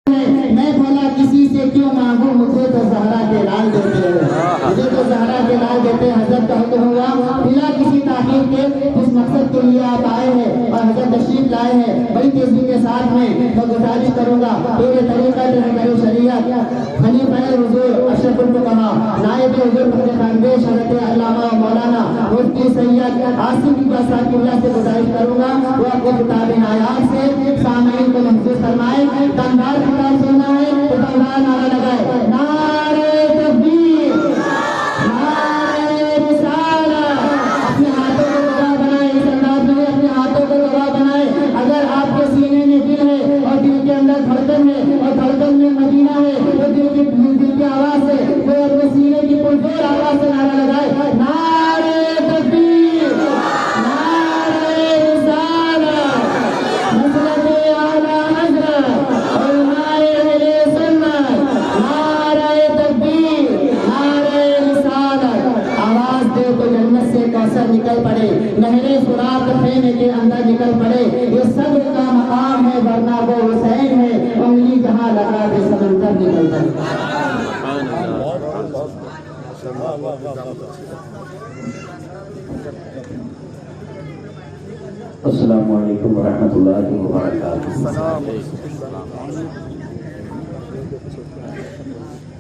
میں بھلا کسی سے کیوں مانگوں، مجھے تو زہرا کے لال دیتے ہیں، مجھے تو زہرا کے لال دیتے ہیں۔ حضرت کا حکم ہوا بلا کسی تاخیر کے اس مقصد کے لیے آپ آئے ہیں اور حضرت تشریف لائے ہیں، بڑی تیزی کے ساتھ میں گزارش کروں گا میرے طریقہ میرے شریعت خلیفہ حضور اشرف الفقہا نائب حضور فخر خانبیش حضرت علامہ مولانا مفتی سید عاصم عباس صاحب اللہ سے گزارش کروں گا وہ اپنے کتاب آیات سے سامعین کو محفوظ فرمائے۔ دمدار خطاب سننا ہے تو دمدار نعرہ لگائے، نعرہ تکبیر، نعرہ رسالت۔ اپنے ہاتھوں کو گواہ بنائے، اس انداز میں اپنے ہاتھوں کو گواہ بنائے۔ اگر آپ کے سینے میں دل ہے اور دل کے اندر دھڑکن ہے اور دھڑکن میں مدینہ ہے تو دل کی آواز سے وہ اپنے سینے کی پرزور آواز سے نعرہ لگائے، نعرہ تکبیر، نعرہ رسالت، مسلک اعلیٰ حضرت، علماء اہل سنت، نعرہ تکبیر، نعرہ رسالت۔ آواز دے تو جنت سے کوثر نکل پڑے، نہریں سراغ خیمے کے اندر نکل پڑے۔ یہ صبر کا مقام ہے ورنہ وہ حسین ہے، انگلی جہاں لگا دے سمندر نکل پڑے۔ السلام علیکم ورحمۃ اللہ وبرکاتہ۔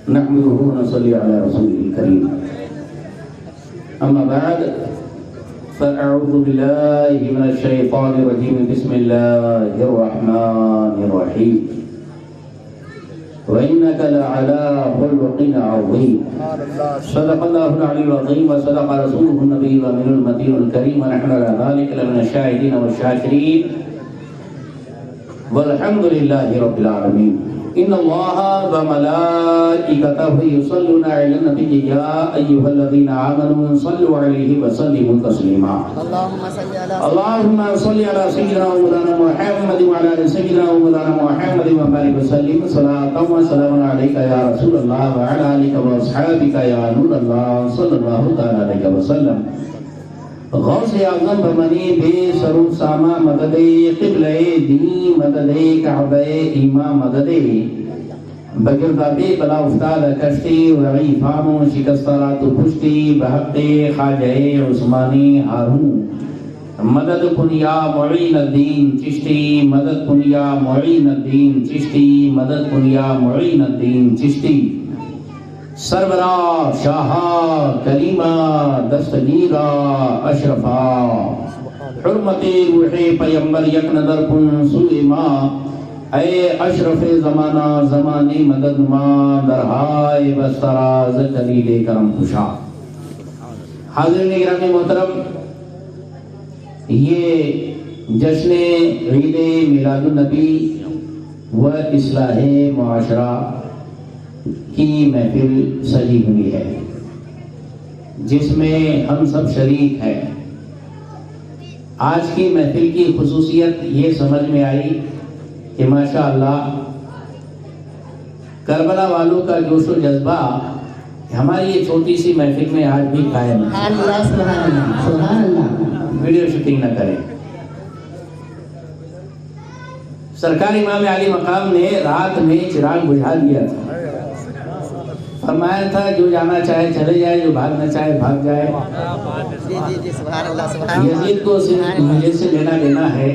نحمده ونصلي على رسوله الكريم، اما بعد فاعوذ بالله من الشيطان الرجيم، بسم الله الرحمن الرحيم، وإنك لعلى خلق عظيم، صدق الله العلي العظيم وصدق رسوله النبي الأمين المتين الكريم، ونحن على ذلك لمن الشاهدين والشاكرين، والحمد لله رب العالمين۔ إن الله وملائكته يصلون على النبي يا أيها الذين آمنوا صلوا عليه وسلموا تسليما۔ اللهم صل على سيدنا مولانا محمد وعلى آل سيدنا مولانا محمد وبارك وسلم صلاة وسلاما عليك يا رسول الله وعلى آلك وأصحابك يا نور الله صلى الله تعالى عليه وسلم۔ غوث اعظم بمنی بے سرو ساما مدد قبلہ دین مدد کعبہ ایمان مدد بگردابی بلا افتاد کشتی وعی فامو شکسترات پشتی بحق خواجہ عثمانی ہارون مدد کنیا معین الدین چشتی مدد کنیا معین الدین چشتی مدد کنیا معین الدین چشتی سربراہ شاہا کریمہ دستگیرہ اشرفا حرمت روح پیمبر یک نظر کن سلیما اے اشرف زمانہ زمانی مدد ما درہائے بستراز جلیل کرم خوشا۔ حاضرین گرامی محترم، یہ جشن عید میلاد النبی و اصلاح معاشرہ کی محفل سجی ہوئی ہے جس میں ہم سب شریک ہیں۔ آج کی محفل کی خصوصیت یہ سمجھ میں آئی کہ ماشاءاللہ کربلا والوں کا جوش و جذبہ ہماری یہ چھوٹی سی محفل میں آج بھی قائم ہے۔ سبحان اللہ۔ ویڈیو شوٹنگ نہ کریں۔ سرکار امام عالی مقام نے رات میں چراغ بجھا دیا تھا، فرمایا تھا جو جانا چاہے چلے جائے، جو بھاگنا چاہے بھاگ جائے۔ یزید کو صرف مجھے سے لینا دینا ہے،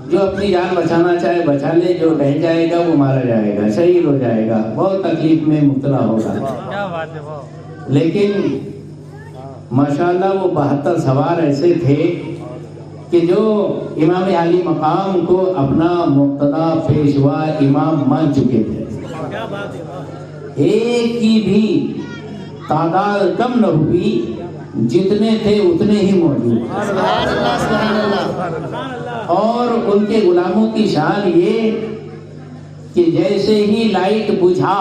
جو اپنی جان بچانا چاہے بچا لے، جو رہ جائے گا وہ مارا جائے گا، شہید ہو جائے گا، بہت تکلیف میں مبتلا ہوگا۔ لیکن ماشاءاللہ وہ 72 سوار ایسے تھے کہ جو امام عالی مقام کو اپنا مقتدا پیشوا امام مان چکے تھے۔ ایک کی بھی تعداد کم نہ ہوئی، جتنے تھے اتنے ہی موجود۔ اور ان کے غلاموں کی شان یہ کہ جیسے ہی لائٹ بجھا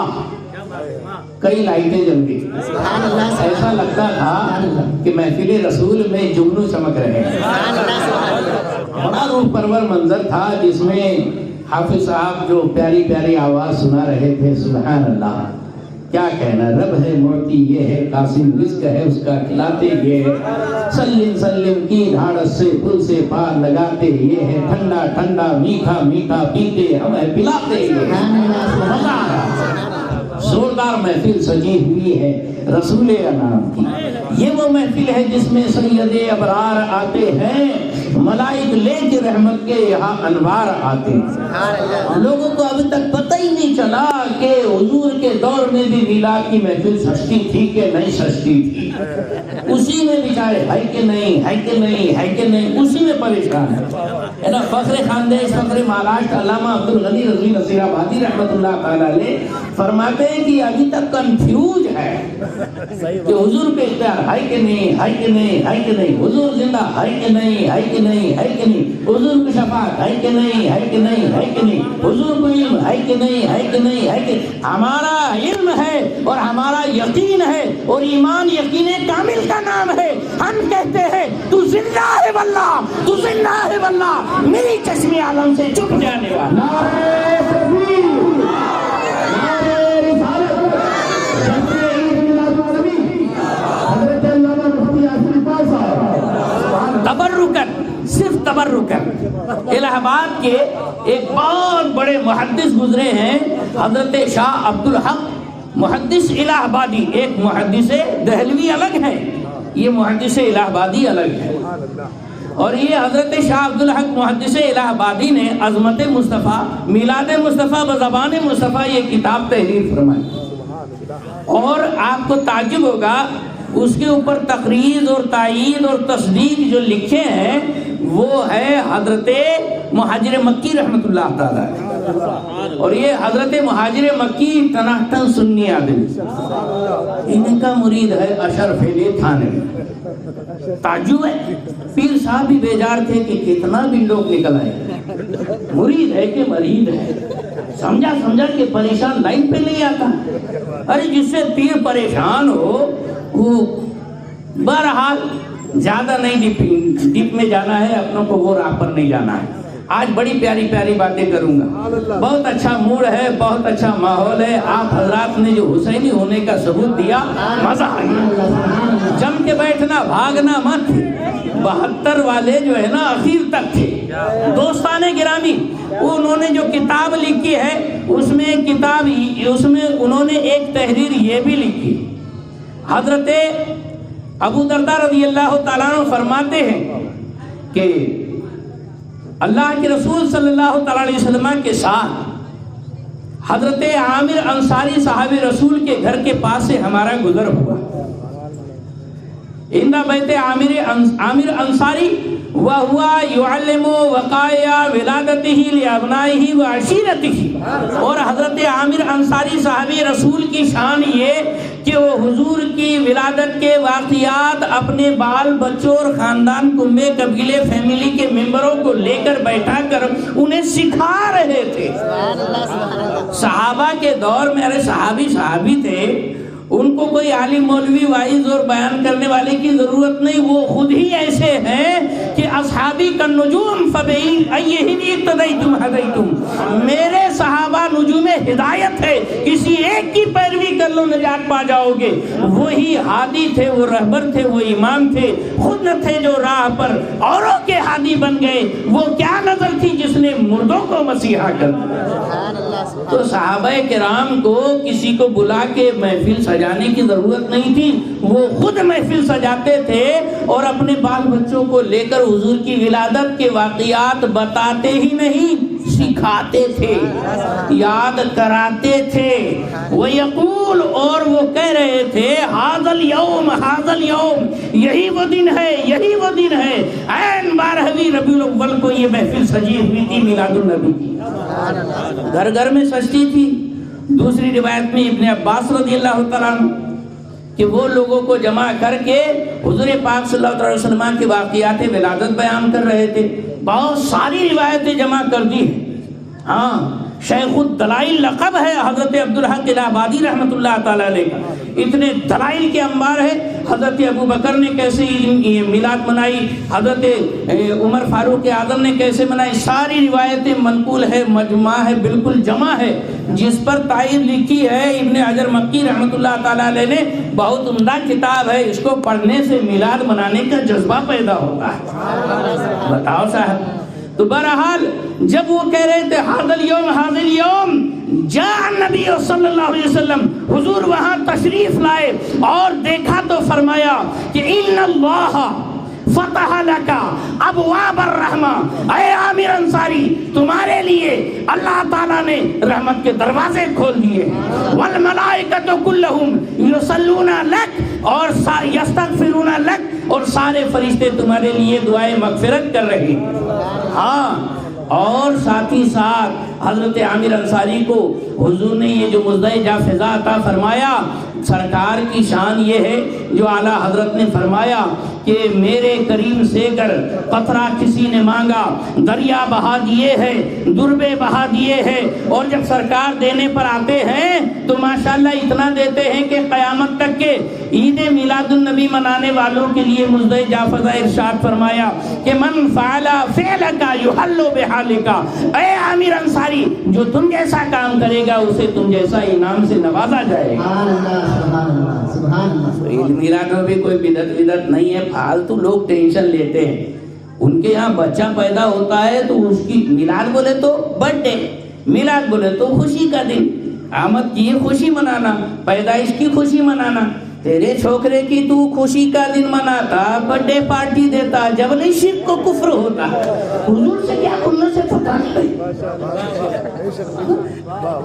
کئی لائٹیں جل گئی، ایسا لگتا تھا کہ محفل رسول میں جگنو چمک رہے ہیں۔ بڑا روح پرور منظر تھا جس میں حافظ صاحب جو پیاری پیاری آواز سنا رہے تھے، سبحان اللہ، کیا کہنا، رب ہے موتی یہ ہے، قاسم رزق ہے اس کا کھلاتے یہ ہے، سلم سلم کی دھاڑس سے پل سے پار لگاتے یہ ہے، ٹھنڈا ٹھنڈا میٹھا میٹھا پیتے ہمیں پلاتے یہ ہے۔ مزہ آ رہا، زوردار محفل سجی ہوئی ہے رسول انام کی۔ یہ وہ محفل ہے جس میں سید ابرار آتے ہیں، ملائک لے کے رحمت کے یہاں انوار آتے ہیں۔ لوگوں کو ابھی تک پتہ ہی نہیں چلا کہ حضور کے دور میں بھی میلاد کی محفل سجتی تھی کہ نہیں سجتی تھی، اسی میں بیچارے ہے کہ نہیں ہے کہ نہیں ہے کہ نہیں، اسی میں پریشان ہے نا۔ فخر خاندیش فخر مہاراشٹر علامہ عبدالغنی رضوی نصیر آبادی رحمۃ اللہ تعالی علیہ فرماتے ہیں کہ ابھی تک کنفیوز ہے کہ حضور پہ اختیار ہے کہ نہیں ہے کہ نہیں ہے کہ نہیں، حضور زندہ ہے کہ نہیں ہے کہ نہیں ہے کہ نہیں، حضور کی شفاعت ہے کہ نہیں ہے کہ نہیں ہے کہ نہیں، حضور کو علم ہے کہ نہیں ہے کہ نہیں ہے کہ۔ ہمارا علم ہے اور ہمارا یقین ہے اور ایمان یقین کامل کا نام ہے۔ ہم کہتے ہیں تو زندہ ہے واللہ، تو زندہ ہے واللہ، میری چشم عالم سے چھپ جانے والا۔ نعرہ تکبیر، نعرہ رسالت، جنگ عید میلاد النبی، حضرت علامہ مفتی یاسر اقبال صاحب۔ تبرکن، صرف تبرکن۔ الہ آباد کے ایک بہت بڑے محدث گزرے ہیں حضرت شاہ عبدالحق محدث الہ آبادی، ایک محدث دہلوی الگ ہے، یہ محدث الہ آبادی الگ ہے۔ اور یہ حضرت شاہ عبدالحق محدث الہ آبادی نے عظمت مصطفیٰ میلاد مصطفیٰ بزبان مصطفیٰ یہ کتاب تحریر فرمائی، اور آپ کو تعجب ہوگا اس کے اوپر تقریر اور تائید اور تصدیق جو لکھے ہیں وہ ہے حضرت مہاجر مکی رحمت اللہ تعالی، اور یہ حضرت مہاجر مکی تناٹن سنی آدمی، ان کا مرید ہے اشرف علی تھانوی۔ تعجب ہے، پیر صاحب بھی بیجار تھے کہ کتنا بھی لوگ نکل آئے، مرید ہے کہ مرید ہے، سمجھا کہ پریشان لائن پہ نہیں آتا۔ ارے جس سے پیر پریشان ہو وہ بہرحال زیادہ نہیں ڈپ میں جانا ہے، اپنوں کو وہ راہ پر نہیں جانا ہے۔ آج بڑی پیاری پیاری باتیں کروں گا، بہت اچھا موڈ ہے، بہت اچھا ماحول ہے۔ آپ حضرات نے جو حسینی ہونے کا ثبوت دیا، مزہ آ گیا۔ جم کے بیٹھنا، بھاگنا مت۔ 72 والے جو ہے نا اخیر تک تھے۔ دوستان گرامی، انہوں نے جو کتاب لکھی ہے اس میں انہوں نے ایک تحریر یہ بھی لکھی۔ حضرت ابو درداء رضی اللہ تعالیٰ عنہ فرماتے ہیں کہ اللہ کے رسول صلی اللہ تعالیٰ علیہ وسلم کے ساتھ حضرت عامر انصاری صحابی رسول کے گھر کے پاس سے ہمارا گزر ہوا۔ اندہ بیت عامر انصاری وہوا یعلم وقائع ولادتہ لابنائہ وعشیرتہ، اور حضرت عامر انصاری صحابی رسول کی شان یہ کہ وہ حضور کی ولادت کے واقعات اپنے بال بچوں اور خاندان کنبے قبیلے فیملی کے ممبروں کو لے کر بیٹھا کر انہیں سکھا رہے تھے۔ صحابہ کے دور میں صحابی تھے، ان کو کوئی عالم مولوی وائز اور بیان کرنے والے کی ضرورت نہیں، وہ خود ہی ایسے ہیں کہ اصحابی کا نجوم فبئن ایہم اقتدیتم ہدیتم، میرے صحابہ نجوم ہدایت ہے، کسی ایک کی پیروی کر لو نجات پا جاؤ گے۔ وہی ہادی تھے، وہ رہبر تھے، وہ امام تھے، خود نہ تھے جو راہ پر اوروں کے ہادی بن گئے۔ وہ کیا نظر تھی جس نے مردوں کو مسیحا کر دیا۔ تو صحابہ کرام کو کسی کو بلا کے محفل سجانے کی ضرورت نہیں تھی، وہ خود محفل سجاتے تھے اور اپنے بال بچوں کو لے کر حضور کی ولادت کے واقعات بتاتے ہی نہیں، سکھاتے تھے، یاد کراتے تھے۔ وَيَقُولُ، اور وہ کہہ رہے تھے، هَذَا الْيَوْمِ، یہی وہ دن ہے، یہی وہ دن ہے۔ عین 12ویں ربیع الاول کو یہ محفل سجی ہوئی تھی میلاد النبی کی، گھر گھر میں سجتی تھی۔ دوسری روایت میں ابن عباس رضی اللہ تعالیٰ عنہ کہ وہ لوگوں کو جمع کر کے حضور پاک صلی اللہ علیہ وسلم کے واقعات ولادت بیان کر رہے تھے۔ بہت ساری روایتیں جمع کر دی ہیں۔ ہاں، شیخ الدلائل لقب ہے حضرت عبدالحق الہبادی رحمۃ اللہ تعالی علیہ کا. اتنے دلائل کے انبار ہے. حضرت ابو بکر نے کیسے میلاد منائی, حضرت عمر فاروق اعظم نے کیسے منائی, ساری روایتیں منقول ہے, مجمع ہے, بالکل جمع ہے, جس پر تائید لکھی ہے ابن حجر مکی رحمۃ اللہ تعالی علیہ نے. بہت عمدہ کتاب ہے, اس کو پڑھنے سے میلاد منانے کا جذبہ پیدا ہوتا ہے. بتاؤ صاحب. تو بہرحال جب وہ کہہ رہے تھے حاضر یوم جاء النبی صلی اللہ علیہ وسلم, حضور وہاں تشریف لائے اور دیکھا تو فرمایا کہ ان اللہ فتح لکا ابواب الرحمہ, اے عامر انصاری تمہارے لیے اللہ تعالیٰ نے رحمت کے دروازے کھول دیے. والملائکۃ کلہم یصلون لک اور یستغفرون لک, اور سارے فرشتے تمہارے لیے دعائیں مغفرت کر رہے ہیں. ہاں, اور ساتھ ہی ساتھ حضرت عامر انصاری کو حضور نے یہ جو مزدہ فضا عطا فرمایا, سرکار کی شان یہ ہے جو اعلیٰ حضرت نے فرمایا کہ میرے کریم سے گر قطرہ کسی نے مانگا, دریا بہا دیے ہے, دربے بہا دیے ہے, اور جب سرکار دینے پر آتے ہیں تو ماشاءاللہ اتنا دیتے ہیں کہ قیامت تک کے عید میلاد النبی منانے والوں کے لیے مزدہ جافزہ ارشاد فرمایا کہ من فعل فعلک یحل بحالک, اے عامر انصاری جو تم جیسا کام کرے گا اسے تم جیسا انعام سے نوازا جائے گا. عید میلاد میں بھی کوئی بدعت نہیں ہے, فالتو لوگ ٹینشن لیتے ہیں. ان کے یہاں بچہ پیدا ہوتا ہے تو اس کی میلاد بولے تو برتھ ڈے, میلاد بولے تو خوشی کا دن, آمد کی خوشی منانا, پیدائش کی خوشی منانا. تیرے چھوکرے کی تو خوشی کا دن مناتا, برتھ ڈے پارٹی دیتا, جب نہیں شرک کو کفر ہوتا. حضور سے کیا کھلنے سے پتہ نہیں.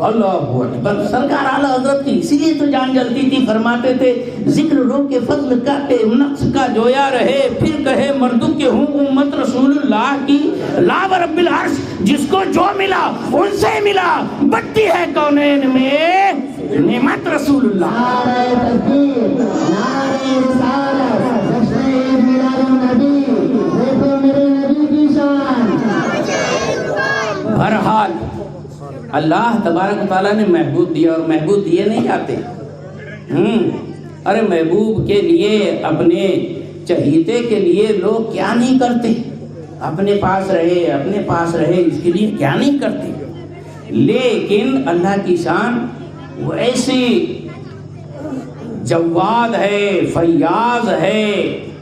اللہ اکبر. سرکار اعلیٰ حضرت کی اسی لیے تو جان جلتی تھی, فرماتے تھے ذکر رو کے فضل کا نقص کا جویا رہے, پھر کہے مردوں کے ہوں امت رسول اللہ کی, لا رب العرش جس کو جو ملا ان سے ملا, بٹتی ہے کونین میں نعمت رسول اللہ. بہرحال اللہ تبارک و تعالیٰ نے محبوب دیا, اور محبوب دیے نہیں جاتے. ارے محبوب کے لیے, اپنے چہیتے کے لیے لوگ کیا نہیں کرتے, اپنے پاس رہے, اپنے پاس رہے, اس کے لیے کیا نہیں کرتے. لیکن اللہ کی شان وہ ایسی جواد ہے, فیاض ہے,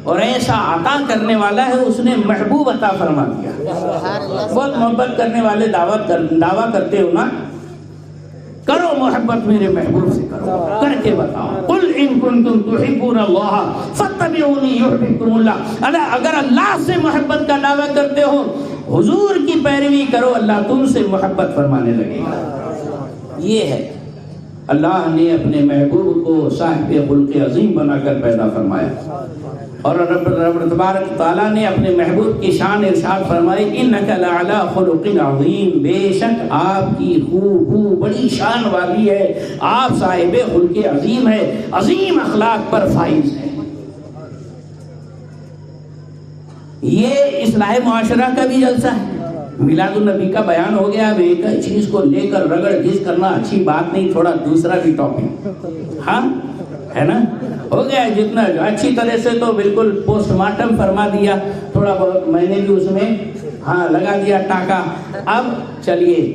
اور ایسا عطا کرنے والا ہے, اس نے محبوب عطا فرما دیا. بہت محبت کرنے والے دعویٰ کرتے ہو نا, کرو محبت میرے محبوب سے, کرو, کر کے بتاؤ. قل ان کنتم تحبون اللہ فاتبعونی یحببکم اللہ. اگر اللہ سے محبت کا دعویٰ کرتے ہو, حضور کی پیروی کرو, اللہ تم سے محبت فرمانے لگے گا. یہ ہے اللہ نے اپنے محبوب کو صاحب خلق عظیم بنا کر پیدا فرمایا, اور رب تبارک تعالیٰ نے اپنے محبوب کی شان ارشاد فرمائی انک لعلی خلق عظیم, بے شک آپ کی خوب بڑی شان والی ہے, آپ صاحب خلق عظیم ہے, عظیم اخلاق پر فائز ہے. یہ اصلاح معاشرہ کا بھی جلسہ ہے. میلاد النبی کا بیان ہو گیا, اب ایک چیز کو لے کر رگڑ گھس کرنا اچھی بات نہیں, تھوڑا دوسرا بھی ٹاپک, ہاں ہے نا, ہو گیا جتنا اچھی طرح سے تو بالکل پوسٹ مارٹم فرما دیا, تھوڑا بہت میں نے بھی اس میں ہاں لگا دیا ٹاکا. اب چلیے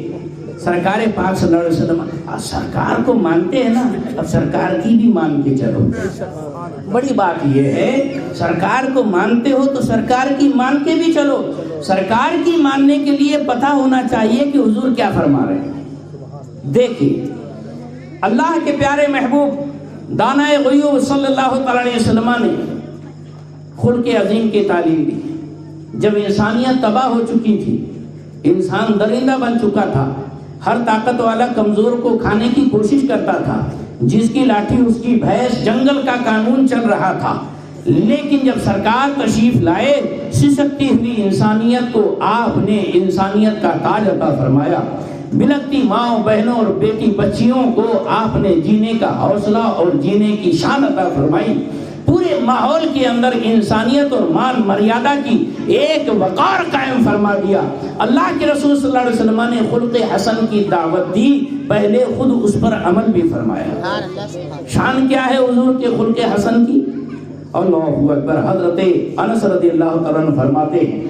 سرکار پاک صلی اللہ علیہ وسلم, سرکار کو مانتے ہیں نا, اب سرکار کی بھی مان کے چلو. بڑی بات یہ ہے, سرکار کو مانتے ہو تو سرکار کی مان کے بھی چلو. سرکار کی ماننے کے لیے پتہ ہونا چاہیے کہ حضور کیا فرما رہے ہیں. دیکھیے اللہ کے پیارے محبوب دانہ غیوب صلی اللہ تعالی علیہ وسلم نے خلق عظیم کی تعلیم دی. جب انسانیت تباہ ہو چکی تھی, انسان درندہ بن چکا تھا, ہر طاقت والا کمزور کو کھانے کی کوشش کرتا تھا, جس کی لاٹھی اس کی بھینس, جنگل کا قانون چل رہا تھا. لیکن جب سرکار تشریف لائے, سسکتی ہوئی انسانیت کو آپ نے انسانیت کا تاج عطا فرمایا. بلکتی ماؤں بہنوں اور بیٹی بچیوں کو آپ نے جینے کا حوصلہ اور جینے کی شان عطا فرمائی. پورے ماحول کے اندر انسانیت اور مان مریادہ کی ایک وقار قائم فرما دیا۔ اللہ کے رسول صلی اللہ علیہ وسلم نے خلق حسن کی دعوت دی، پہلے خود اس پر عمل بھی فرمایا۔ شان کیا ہے حضور کے خلق حسن کی؟ اللہ اکبر۔ حضرت انس رضی اللہ تعالیٰ عنہ فرماتے ہیں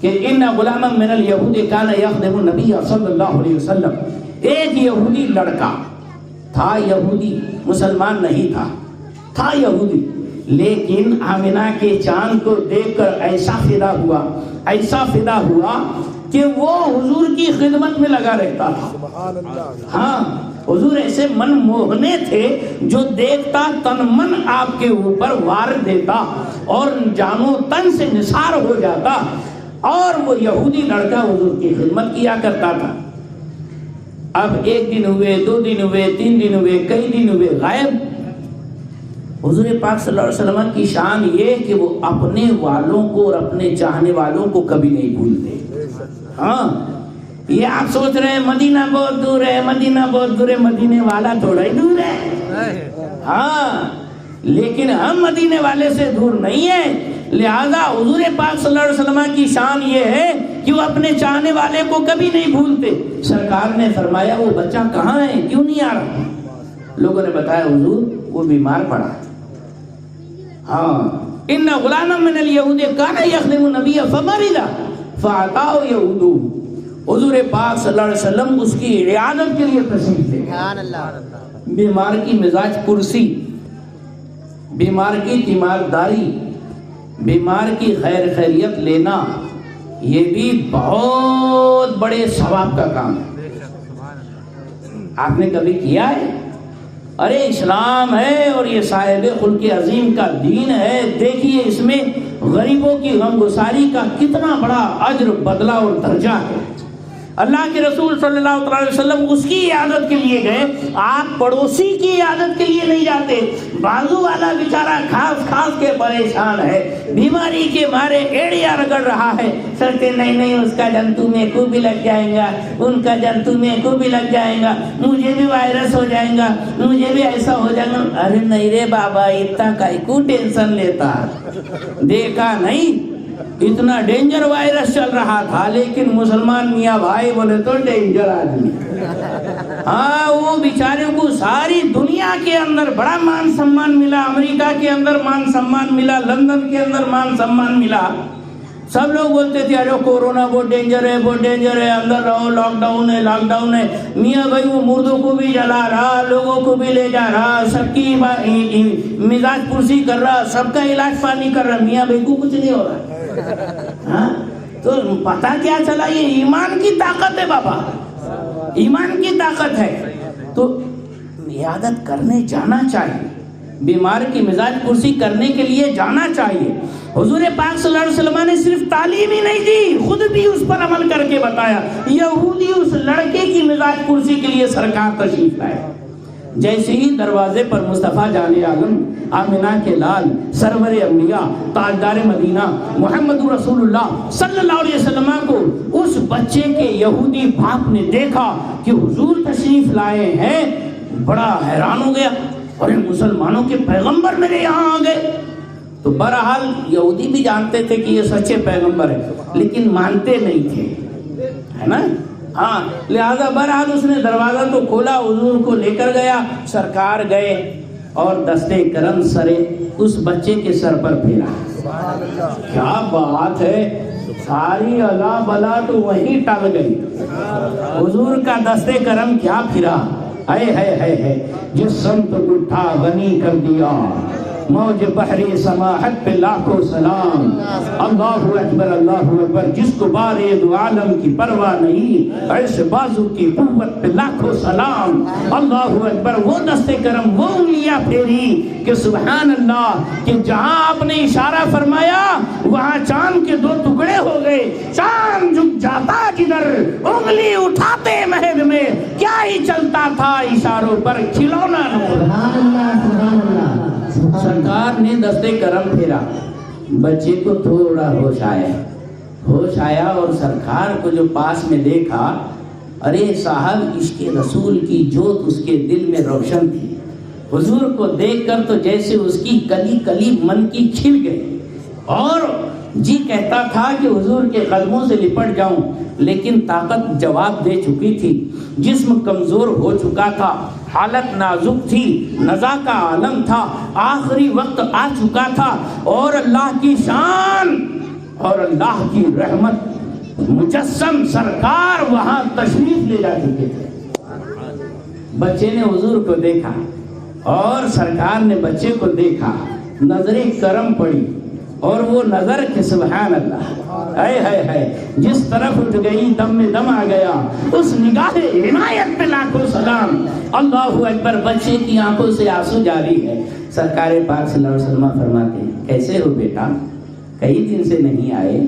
کہ ان غلاما من الیہود کان یخدم النبی صلی اللہ علیہ وسلم، ایک یہودی لڑکا تھا، یہودی مسلمان نہیں تھا یہودی، لیکن آمنہ کے چاند کو دیکھ کر ایسا فدا ہوا کہ وہ حضور کی خدمت میں لگا رہتا تھا۔ ہاں، حضور ایسے من موہنے تھے جو دیکھتا تن من آپ کے اوپر وار دیتا اور جانو تن سے نثار ہو جاتا، اور وہ یہودی لڑکا حضور کی خدمت کیا کرتا تھا۔ اب 1 دن ہوئے، 2 دن ہوئے، 3 دن ہوئے، کئی دن ہوئے، غائب۔ حضور پاک صلی اللہ علیہ وسلم کی شان یہ کہ وہ اپنے والوں کو اور اپنے چاہنے والوں کو کبھی نہیں بھولتے۔ ہاں، یہ آپ سوچ رہے ہیں مدینہ بہت دور ہے، مدینہ بہت دور ہے، مدینے والا تھوڑا ہی دور ہے۔ ہاں، لیکن ہم مدینے والے سے دور نہیں ہیں، لہذا حضور پاک صلی اللہ علیہ وسلم کی شان یہ ہے کہ وہ اپنے چاہنے والے کو کبھی نہیں بھولتے۔ سرکار نے فرمایا وہ بچہ کہاں ہے، کیوں نہیں آ رہا؟ لوگوں نے بتایا حضور وہ بیمار پڑا۔ ہاں، ان غلاما من الیہود کان یخدم النبی فمرض فاعطاه یہود، حضور پاک صلی اللہ علیہ وسلم اس کی عیادت کے لیے تشریف لے گئے۔ بیمار کی مزاج پرسی، بیمار کی تیمارداری، بیمار کی خیریت لینا، یہ بھی بہت بڑے ثواب کا کام ہے۔ آپ نے کبھی کیا ہے؟ ارے اسلام ہے اور یہ صاحب خلق عظیم کا دین ہے، دیکھیے اس میں غریبوں کی غمگساری کا کتنا بڑا اجر، بدلہ اور درجہ ہے۔ اللہ کے رسول صلی اللہ علیہ وسلم اس کی عیادت کے لیے گئے، آپ پڑوسی کی عیادت کے لیے نہیں جاتے۔ بازو والا بیچارہ کھاس کے پریشان ہے، بیماری کے مارے ایڑیا رگڑ رہا ہے، سرتے نہیں اس کا جنتو میں کو بھی لگ جائے گا، ان کا جنتو میں کو بھی لگ جائے گا، مجھے بھی وائرس ہو جائے گا، مجھے بھی ایسا ہو جائے گا۔ ارے نہیں رے بابا، اتنا کائی کو ٹینشن لیتا، دیکھا نہیں اتنا ڈینجر وائرس چل رہا تھا، لیکن مسلمان میاں بھائی بولے تو ڈینجر آدمی۔ ہاں، وہ بیچارے کو ساری دنیا کے اندر بڑا مان سمان ملا، امریکہ کے اندر مان سمان ملا، لندن کے اندر مان سمان ملا۔ سب لوگ بولتے تھے ارے کورونا بہت ڈینجر ہے، بہت ڈینجر ہے، اندر رہو، لاک ڈاؤن ہے۔ میاں بھائی وہ مردوں کو بھی جلا رہا، لوگوں کو بھی لے جا رہا، سب کی مزاج پرسی کر رہا، سب کا علاج پانی کر رہا، میاں بھائی کو کچھ نہیں ہو رہا۔ ہاں، تو پتہ کیا چلا؟ یہ ایمان کی طاقت ہے بابا، ایمان کی طاقت ہے۔ تو عیادت کرنے جانا چاہیے، بیمار کی مزاج پرسی کرنے کے لیے جانا چاہیے۔ حضور پاک صلی اللہ علیہ وسلم نے صرف تعلیم ہی نہیں دی، خود بھی اس پر عمل کر کے بتایا۔ یہودی اس لڑکے کی مزاج پرسی کے لیے سرکار تشریف لائے۔ جیسے ہی دروازے پر مصطفیٰ جان عالم آمنہ کے لال سرور انبیاء تاجدار مدینہ محمد رسول اللہ صلی اللہ علیہ وسلم کو اس بچے کے یہودی باپ نے دیکھا کہ حضور تشریف لائے ہیں، بڑا حیران ہو گیا، اور مسلمانوں کے پیغمبر میرے یہاں آ گئے۔ تو بہرحال یہودی بھی جانتے تھے کہ یہ سچے پیغمبر ہیں، لیکن مانتے نہیں تھے، ہے نا؟ ہاں، لہذا بہرحال اس نے دروازہ تو کھولا، حضور کو لے کر گیا، سرکار گئے اور دستے کرم سرے اس بچے کے سر پر پھیرا۔ کیا بات ہے، ساری الا بلا تو وہیں ٹل گئی، حضور کا دستے کرم کیا پھرا۔ ہے جس سمت اٹھا غنی کر دیا، موج بحری سماحت پہ لاکھوں سلام۔ اللہ اکبر اللہ اکبر، جس کو بارے دو عالم کی پرواہ نہیں، ایسے بازو کی قوت پہ لاکھوں سلام۔ اللہ اکبر، وہ دستے کرم، وہ انگلیاں پھیری کہ سبحان اللہ، کہ جہاں آپ نے اشارہ فرمایا وہاں چاند کے 2 ٹکڑے ہو گئے۔ چاند جھک جاتا جدھر، انگلی اٹھاتے مہد میں، کیا ہی چلتا تھا اشاروں پر کھلونا نور۔ سرکار نے دستے کرم پھیرا، بچے کو تھوڑا ہوش آیا اور سرکار کو جو پاس میں دیکھا، ارے صاحب عشق رسول کی جوت اس کے دل میں روشن تھی۔ حضور کو دیکھ کر تو جیسے اس کی کلی کلی من کی کھل گئی اور جی کہتا تھا کہ حضور کے قدموں سے لپٹ جاؤں، لیکن طاقت جواب دے چکی تھی، جسم کمزور ہو چکا تھا، حالت نازک تھی، نزا کا عالم تھا، آخری وقت آ چکا تھا، اور اللہ کی شان اور اللہ کی رحمت مجسم سرکار وہاں تشریف لے جا چکے تھے۔ بچے نے حضور کو دیکھا اور سرکار نے بچے کو دیکھا، نظر کرم پڑی، اور وہ نظر کہ سبحان اللہ، اے ہے ہے جس طرف اٹھ گئی دم میں دم آ گیا، اس نگاہ عنایت پہ لاکھوں سلام، اللہ اکبر۔ بچے کی آنکھوں سے آنسو جاری ہے۔ سرکار پاک صلی اللہ علیہ وسلم فرماتے ہیں کیسے ہو بیٹا، کئی دن سے نہیں آئے،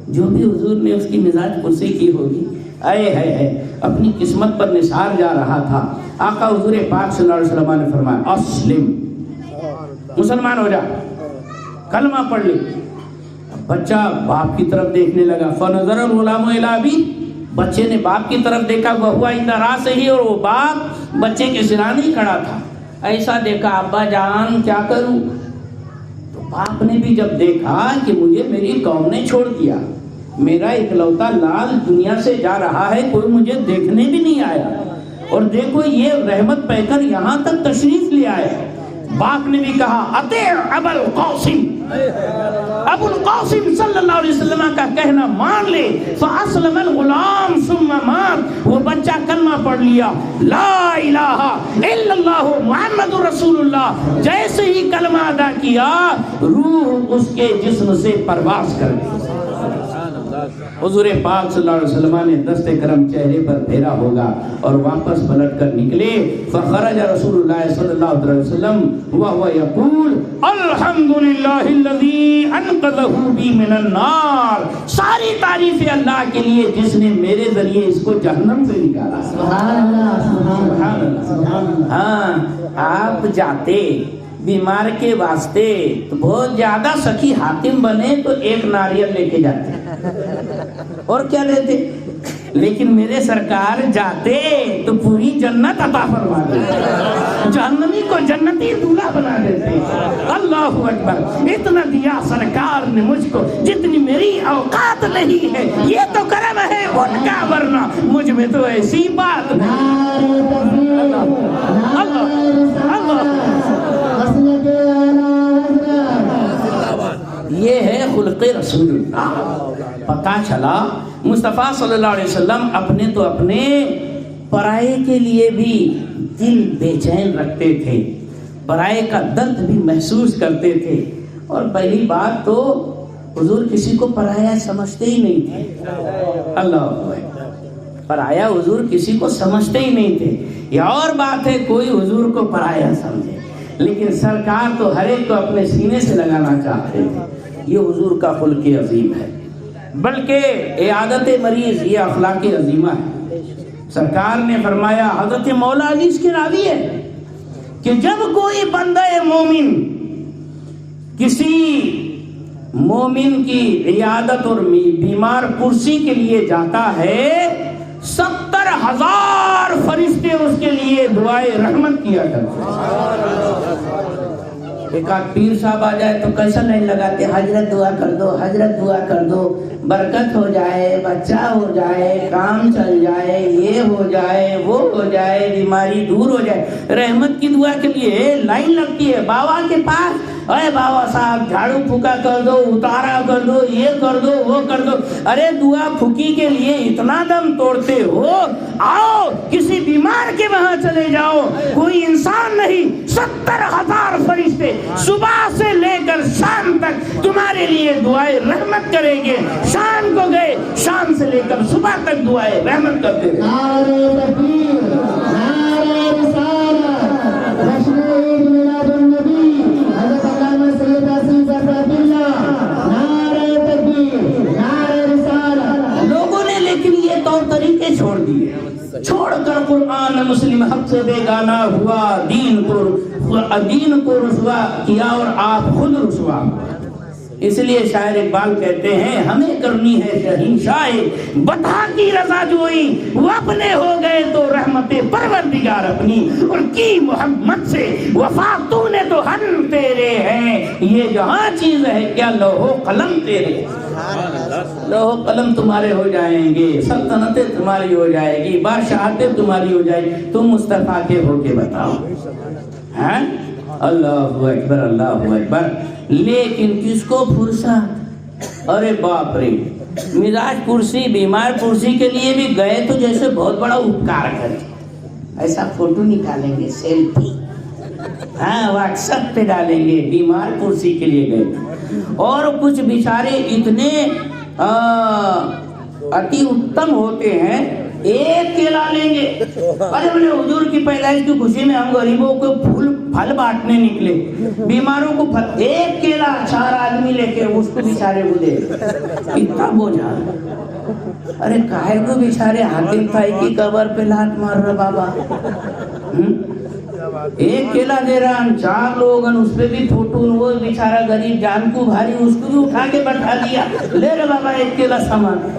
جو بھی حضور نے اس کی مزاج پرسی کی ہوگی، اے ہے اپنی قسمت پر نثار جا رہا تھا۔ آقا حضور پاک صلی اللہ علیہ وسلم نے فرمایا اسلم، مسلمان ہو جا، کلمہ پڑھ لے۔ بچہ باپ کی طرف دیکھنے لگا، فنظر الغلام الی ابی، بچے نے باپ کی طرف دیکھا، وہو عند راسہ، اور وہ باپ بچے کے سرانے ہی کھڑا تھا۔ ایسا دیکھا، ابا جان کیا کروں؟ تو باپ نے بھی جب دیکھا کہ مجھے میری قوم نے چھوڑ دیا، میرا اکلوتا لال دنیا سے جا رہا ہے، کوئی مجھے دیکھنے بھی نہیں آیا، اور دیکھو یہ رحمت پہ کر یہاں تک تشریف لے آئے۔ باپ نے بھی کہا اطیع ابا القاسم، ابو القاسم صلی اللہ علیہ وسلم کا کہنا مان لے۔ فاسلم الغلام ثم مات، وہ بچہ کلمہ پڑھ لیا، لا الہ الا اللہ محمد رسول اللہ، جیسے ہی کلمہ ادا کیا روح اس کے جسم سے پرواز کر گئی۔ حضور پاک صلی اللہ علیہ وسلم نے دست کرم چہرے پر پھیرا ہوگا اور واپس پلٹ کر نکلے۔ فخرج رسول اللہ صلی اللہ علیہ وسلم وهو يقول الحمدللہ الذی انقذہ بی من النار، ساری تعریف اللہ کے لیے جس نے میرے ذریعے اس کو جہنم سے نکالا۔ سبحان اللہ، سبحان اللہ۔ ہاں، آپ جاتے بیمار کے واسطے تو بہت زیادہ سخی حاکم بنے تو ایک ناریل لے کے جاتے اور کیا لیتے، لیکن میرے سرکار جاتے تو پوری جنت عطا فرما دیتے، جہنمی کو جنتی دولہا بنا دیتے۔ اللہ اکبر، اتنا دیا سرکار نے مجھ کو جتنی میری اوقات نہیں ہے، یہ تو کرم ہے ان کا، ورنہ مجھ میں تو ایسی بات نہیں۔ یہ ہے خلق رسول اللہ۔ پتہ چلا مصطفیٰ صلی اللہ علیہ وسلم اپنے تو اپنے پرائے کے لیے بھی دل بے چین رکھتے تھے، پرائے کا درد بھی محسوس کرتے تھے، اور پہلی بات تو حضور کسی کو پرایا سمجھتے ہی نہیں تھے۔ اللہ پرایا حضور کسی کو سمجھتے ہی نہیں تھے۔ یہ اور بات ہے کوئی حضور کو پرایا سمجھے، لیکن سرکار تو ہر ایک کو اپنے سینے سے لگانا چاہتے تھے۔ یہ حضور کا خلق عظیم ہے، بلکہ عیادت مریض یہ اخلاق عظیمہ ہے۔ سرکار نے فرمایا، حضرت مولا علی اس کے راوی ہے کہ جب کوئی بندہ مومن کسی مومن کی عیادت اور بیمار پرسی کے لیے جاتا ہے، 70,000 فرشتے اس کے لیے دعائے رحمت کیا کرتے ہیں۔ ایک آدھ پیر صاحب آ جائے تو کیسا نہیں لگاتے، حضرت دعا کر دو، حضرت دعا کر دو، برکت ہو جائے، بچہ ہو جائے، کام چل جائے، یہ ہو جائے، وہ ہو جائے، بیماری دور ہو جائے۔ رحمت کی دعا کے لیے لائن لگتی ہے بابا کے پاس، اے بابا صاحب جھاڑو پھوکا کر دو، اتارا کر دو، یہ کر دو، وہ کر دو۔ ارے دعا پھوکی کے لیے اتنا دم توڑتے ہو، آؤ کسی بیمار کے وہاں چلے جاؤ، کوئی انسان نہیں، 70,000 فرشتے صبح سے لے کر شام تک تمہارے لیے دعائے رحمت کریں گے۔ شام کو گئے، شام سے لے کر صبح تک دعائے رحمت کرتے رہے۔ نعرہ تکبیر، نعرہ رسالت، جشن عید میلاد النبی، حضرت علامہ سید حسین صاحب اللہ، نعرہ تکبیر، نعرہ رسالت۔ لوگوں نے لیکن یہ طور طریقے چھوڑ دیے، چھوڑ کر قرآن مسلم حق سے بیگانہ ہوا، دین کو رسوا کیا اور آپ خود رسوا۔ اس لیے شاعر اقبال کہتے ہیں ہمیں کرنی ہے شہنشاہی بتا کی رضا جوئی، وہ اپنے ہو گئے تو رحمت پروردگار اپنی، اور کی محمد سے وفا تو نے تو ہم تیرے ہیں، یہ جہاں چیز ہے کیا لوح و قلم تیرے، لوح و قلم تمہارے ہو جائیں گے، سلطنتیں تمہاری ہو جائے گی، بادشاہتیں تمہاری ہو جائے گی، تم مصطفیٰ کے ہو کے بتاؤ. ہاں اللہ اکبر اللہ اکبر. لیکن کس کو فرصت؟ ارے باپ رے، مزاج پرسی بیمار پرسی کے لیے بھی گئے تو جیسے بہت بڑا اپکار کرے، ایسا فوٹو نکالیں گے سیلفی، ہاں واٹس ایپ پہ ڈالیں گے، بیمار پرسی کے لیے گئے. اور کچھ بیچارے اتنے اتی اتم ہوتے ہیں، ایک کیلا لیں گے، ارے بولے حضور کی پیدائش کی خوشی میں ہم غریبوں کو پھل بانٹنے نکلے، بیماروں کو پھل، ایک کیلا 4 آدمی لے کے اس کو بیچارے کو دے، اتنا بوجھا. ارے کاہے کو بیچارے حاتم بھائی کی قبر پہ لات مار رہا بابا، ایک کیلا دے رہا، 4 لوگ اس پہ بھی فوٹو، وہ بیچارہ غریب جان کو بھاری، اس کو بھی اٹھا کے بٹھا دیا، لے رہے بابا ایک کیلا سامان.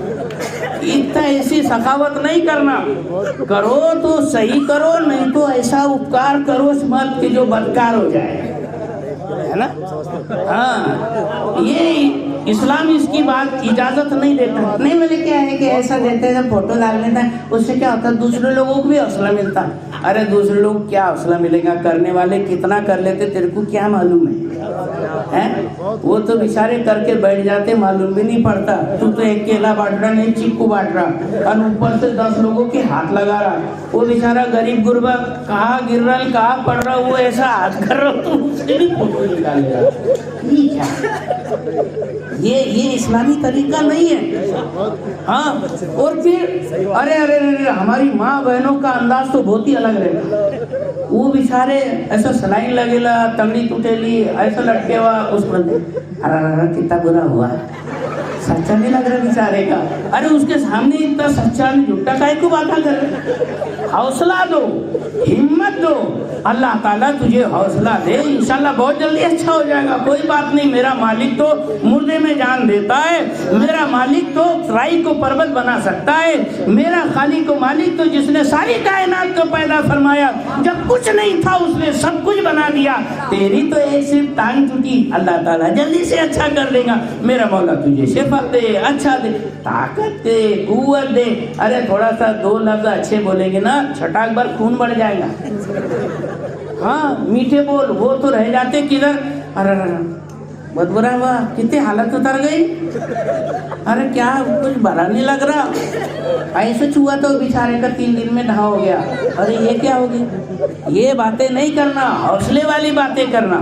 اتنا ایسی سخاوت نہیں کرنا، کرو تو صحیح کرو، نہیں تو ایسا اپکار کرو مت کہ جو بدکار ہو جائے، ہے نا. ہاں یہ اسلام اس کی بات اجازت نہیں دیتا. نہیں بولے کیا ہے کہ ایسا دیتے ہیں جب فوٹو ڈال لیتا ہے، اس سے کیا ہوتا ہے دوسرے لوگوں کو بھی حوصلہ ملتا. ارے دوسرے لوگ کیا حوصلہ ملے گا، کرنے والے کتنا کر لیتے تیرے کو کیا معلوم ہے، وہ تو بیچارے کر کے بیٹھ جاتے، معلوم بھی نہیں پڑتا. تو ایک کیلا بانٹ رہا، نہیں چیکو بانٹ رہا، اور اوپر سے 10 لوگوں کے ہاتھ لگا رہا. وہ بیچارہ غریب غربا کہاں گر رہا کہاں پڑ رہا، وہ ایسا ہاتھ کر رہا تو اس سے بھی فوٹو نکال لے رہا. یہ اسلامی طریقہ نہیں ہے. ہاں اور پھر ارے ہماری ماں بہنوں کا انداز تو بہت ہی الگ رہتا. وہ بیچارے ایسا سلائن لگے تنگڑی ٹوٹیلی ایسا لٹکے ہوا، اس پر کتنا برا ہوا، سچا نہیں لگ رہا بیچارے کا. ارے اس کے سامنے اتنا سچا جھوٹا کائے کو باتاں کر رہے. حوصلہ دو، ہمت دو، اللہ تعالیٰ تجھے حوصلہ دے، انشاءاللہ بہت جلدی اچھا ہو جائے گا. کوئی بات نہیں، میرا مالک تو مردے میں جان دیتا ہے، میرا مالک تو رائی کو پربت بنا سکتا ہے، میرا خالق کو مالک تو جس نے ساری کائنات کو پیدا فرمایا، جب کچھ نہیں تھا اس نے سب کچھ بنا دیا. تیری تو ایک صرف ٹانگ ٹوٹی، اللہ تعالیٰ جلدی سے اچھا کر دے گا. میرا مولا تجھے شفا دے، اچھا دے، طاقت دے، قوت دے. ارے تھوڑا سا 2 لفظ اچھے بولیں گے نا، چھٹاک بھر خون بڑھ جائے گا. ہاں میٹھے بول، وہ تو رہ جاتے کدھر. ارے بہت برا ہوا، کتنی حالت اتر گئی. ارے کیا کچھ بھرا نہیں لگ رہا، ایسے چھوا تو بیچارے کا 3 دن میں ڈھا ہو گیا. ارے یہ کیا ہوگی. یہ باتیں نہیں کرنا، حوصلے والی باتیں کرنا.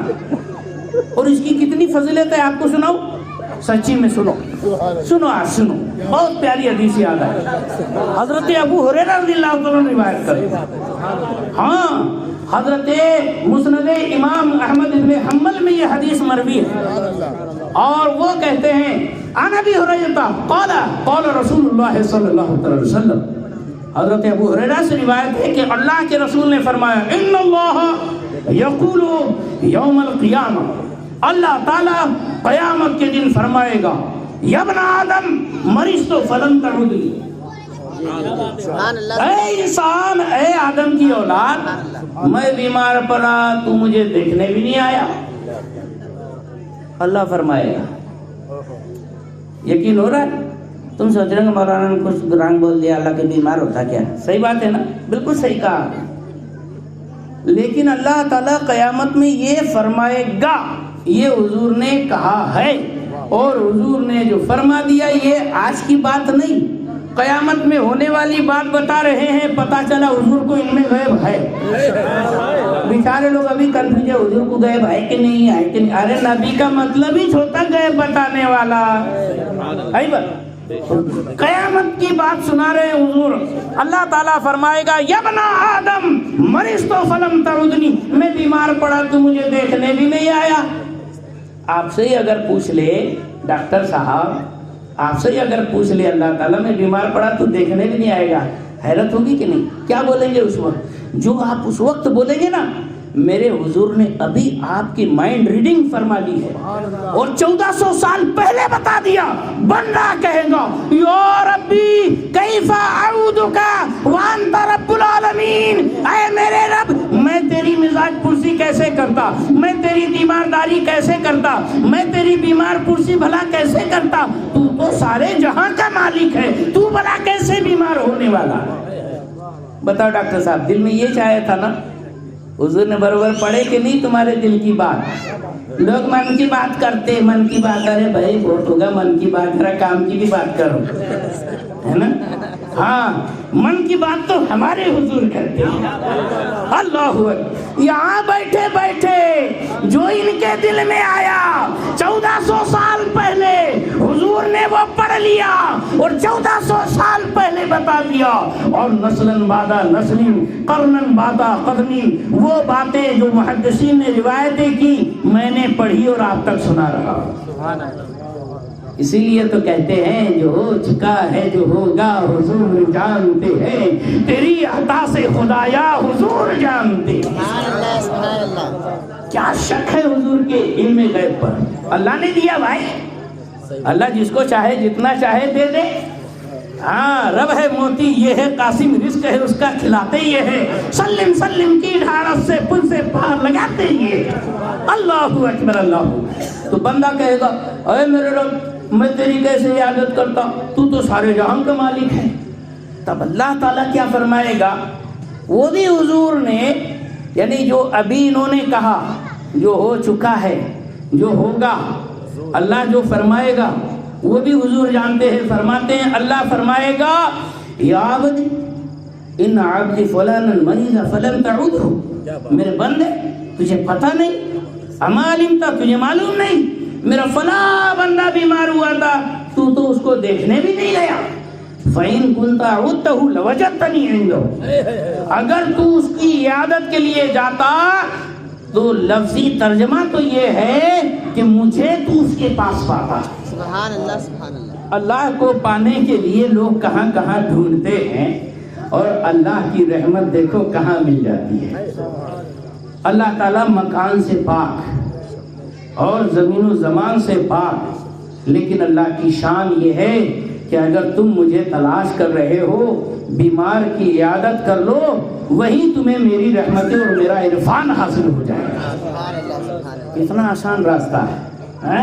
اور اس کی کتنی فضیلت ہے آپ کو سناؤ، سچی میں سنو آج سنو. بہت پیاری حدیث یاد ہے، حضرت ابو ہریرہ رضی اللہ تعالیٰ عنہ روایت کرتے. ہاں حضرت مسند امام احمد بن حنبل میں یہ حدیث مروی ہے، اور وہ کہتے ہیں عن ابی ہریرہ قال قال رسول اللہ صلی اللہ علیہ وسلم. حضرت ابو ہریرہ سے روایت ہے کہ اللہ کے رسول نے فرمایا ان اللہ یقول یوم القیامہ، اللہ تعالیٰ قیامت کے دن فرمائے گا یا ابن آدم مرضت فلم تعودنی. اے انسان، اے آدم کی اولاد، میں بیمار پڑا تو مجھے دیکھنے بھی نہیں آیا. اللہ فرمائے گا. یقین ہو رہا ہے؟ تم سوچ رہے ہیں مولانا نے کچھ رنگ بول دیا، اللہ کے بیمار ہوتا کیا؟ صحیح بات ہے نا، بالکل صحیح کہا. لیکن اللہ تعالیٰ قیامت میں یہ فرمائے گا، یہ حضور نے کہا ہے، اور حضور نے جو فرما دیا یہ آج کی بات نہیں، قیامت میں ہونے والی بات بتا رہے ہیں. پتا چلا حضور کو ان میں غیب ہے. بیچارے لوگ ابھی کنفیوز ہے، حضور کو غیب ہے کہ نہیں ہے کہ نہیں. ارے نبی کا مطلب ہی ہوتا غیب بتانے والا ہے. قیامت کی بات سنا رہے ہیں حضور. اللہ تعالیٰ فرمائے گا یا ابن آدم مرضت فلم تعودنی، میں بیمار پڑا تو مجھے دیکھنے بھی نہیں آیا. آپ سے ہی اگر پوچھ لے ڈاکٹر صاحب، آپ سے ہی اگر پوچھ لے اللہ تعالیٰ میں بیمار پڑا تو دیکھنے بھی نہیں آئے گا، حیرت ہوگی کہ نہیں؟ کیا بولیں گے اس وقت؟ جو آپ اس وقت بولیں گے نا، میرے حضور نے ابھی آپ کی مائنڈ ریڈنگ فرما لی ہے اور 1400 سال پہلے بتا دیا. بندہ کہے گا یا ربی کیف اعوذک وانت رب العالمین، اے میرے رب میں تیری مزاج پرسی کیسے کرتا، میں تیری تیمارداری کیسے کرتا، میں تیری بیمار پرسی بھلا کیسے کرتا، تو تو سارے جہاں کا مالک ہے، تو بھلا کیسے بیمار ہونے والا. بتاؤ ڈاکٹر صاحب، دل میں یہ چاہے تھا نا؟ حضور نے برابر پڑھے کہ نہیں تمہارے دل کی بات؟ لوگ من کی بات کرتے، من کی بات، ارے بھائی بہت ہوگا من کی بات، ذرا کام کی بھی بات کرو، ہے نا؟ ہاں من کی بات تو ہمارے حضور کرتے ہیں. اللہ اکبر. یہاں بیٹھے بیٹھے جو ان کے دل میں آیا 1400 سال پہلے حضور نے وہ پڑھ لیا اور 1400 سال پہلے بتا دیا، اور نسلن بعد نسلن قرنن بعد قرنن وہ باتیں جو محدثین نے روایتیں کی میں نے پڑھی اور آپ تک سنا رہا. اسی لیے تو کہتے ہیں جو ہو چکا ہے جو ہوگا حضور جانتے ہیں، تیری عطا سے خدایا حضور جانتے ہیں. کیا شک ہے حضور کے علم غیب پر؟ اللہ نے دیا بھائی، اللہ جس کو چاہے جتنا چاہے دے دے. ہاں رب ہے موتی یہ ہے، قاسم رزق ہے اس کا کھلاتے یہ ہے، سلم سلم کی ڈھارس سے پل سے پار لگاتے یہ. اللہ اکبر. اللہ. تو بندہ کہے گا اے میرے رب میں تیری کیسے عیادت کرتا، تو سارے جہاں کا مالک ہے. تب اللہ تعالیٰ کیا فرمائے گا؟ وہ بھی حضور نے، یعنی جو ابھی انہوں نے کہا جو ہو چکا ہے جو ہوگا، اللہ جو فرمائے گا وہ بھی حضور جانتے ہیں. فرماتے ہیں اللہ فرمائے گا یا عبد ان عبد فلانا مریض فلم تعودہ، میرے بندے تجھے پتہ نہیں، اما علمت تجھے معلوم نہیں میرا فلاں بندہ بیمار ہوا تھا تو اس کو دیکھنے بھی نہیں گیا. فَإِن كُنْتَ عُدْتَهُ لَوَجَدْتَنِي عِنْدَهُ، اگر تو اس کی عیادت کے لیے جاتا تو لفظی ترجمہ تو یہ ہے کہ مجھے تو اس کے پاس پاتا. سبحان اللہ سبحان اللہ. اللہ کو پانے کے لیے لوگ کہاں کہاں ڈھونڈتے ہیں، اور اللہ کی رحمت دیکھو کہاں مل جاتی ہے. اللہ تعالیٰ مکان سے پاک اور زمین و زمان سے پاک، لیکن اللہ کی شان یہ ہے کہ اگر تم مجھے تلاش کر رہے ہو بیمار کی عیادت کر لو، وہی تمہیں میری رحمتیں اور میرا عرفان حاصل ہو جائے گا. اتنا آسان راستہ ہے.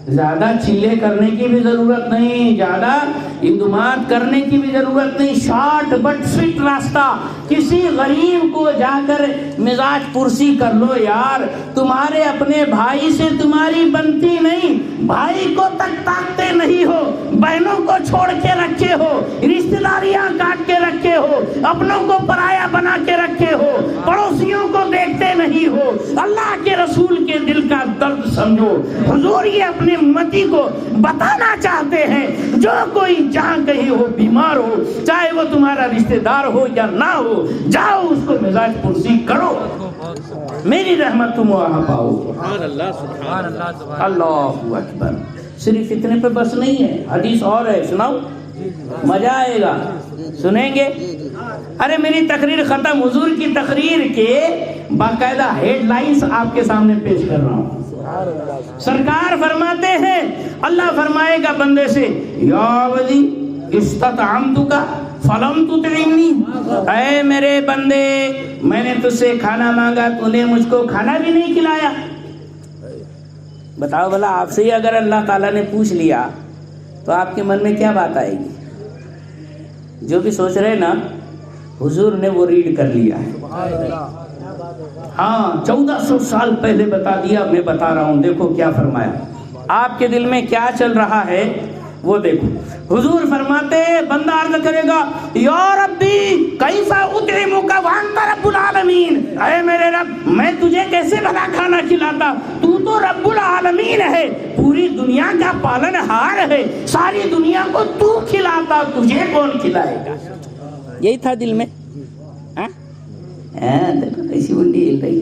زیادہ چلے کرنے کی بھی ضرورت نہیں، زیادہ اقدامات کرنے کی بھی ضرورت نہیں. شارٹ بٹ سویٹ راستہ. کسی غریب کو جا کر مزاج پرسی کر لو. یار تمہارے اپنے بھائی سے تمہاری بنتی نہیں، بھائی کو تک تاکتے نہیں ہو، بہنوں کو چھوڑ کے رکھے ہو، رشتہ داریاں کاٹ کے رکھے ہو، اپنوں کو پرایا بنا کے رکھے ہو، پڑوسیوں کو دیکھتے نہیں ہو. اللہ کے رسول کے دل کا درد سمجھو. حضور یہ اپنے امتی کو بتانا چاہتے ہیں جو کوئی جہاں کہیں ہو بیمار ہو، چاہے وہ تمہارا رشتہ دار ہو یا نہ ہو، جاؤ اس کو مزاج پرسی کرو، میری رحمت تم وہاں پاؤ. اللہ اکبر. صرف اتنے پہ بس نہیں ہے، حدیث اور ہے، سناؤ مزہ آئے گا. سنیں گے؟ ارے میری تقریر ختم، حضور کی تقریر کے باقاعدہ ہیڈ لائنز آپ کے سامنے پیش کر رہا ہوں. سرکار فرماتے ہیں، اللہ فرمائے گا بندے سے یا ولی استطعمتک فلم تطعمنی، اے میرے بندے میں نے تجھ سے کھانا مانگا تو نے مجھ کو کھانا بھی نہیں کھلایا. بتاؤ بھلا آپ سے ہی اگر اللہ تعالیٰ نے پوچھ لیا تو آپ کے من میں کیا بات آئے گی؟ جو بھی سوچ رہے نا حضور نے وہ ریڈ کر لیا ہے. ہاں 1400 سال پہلے بتا دیا، میں بتا رہا ہوں. دیکھو کیا فرمایا، آپ کے دل میں کیا چل رہا ہے وہ دیکھو. حضور فرماتے ہیں بندہ عرض کرے گا یا ربی کیف اطعمک وانت رب العالمین، اے میرے رب میں تجھے کیسے بھلا کھانا کھلاتا، تو رب العالمین ہے، پوری دنیا کا پالن ہار ہے، ساری دنیا کو تو کھلاتا، تجھے کون کھلائے گا؟ یہی تھا دل میں. دیکھو کیسی منڈی ہل رہی،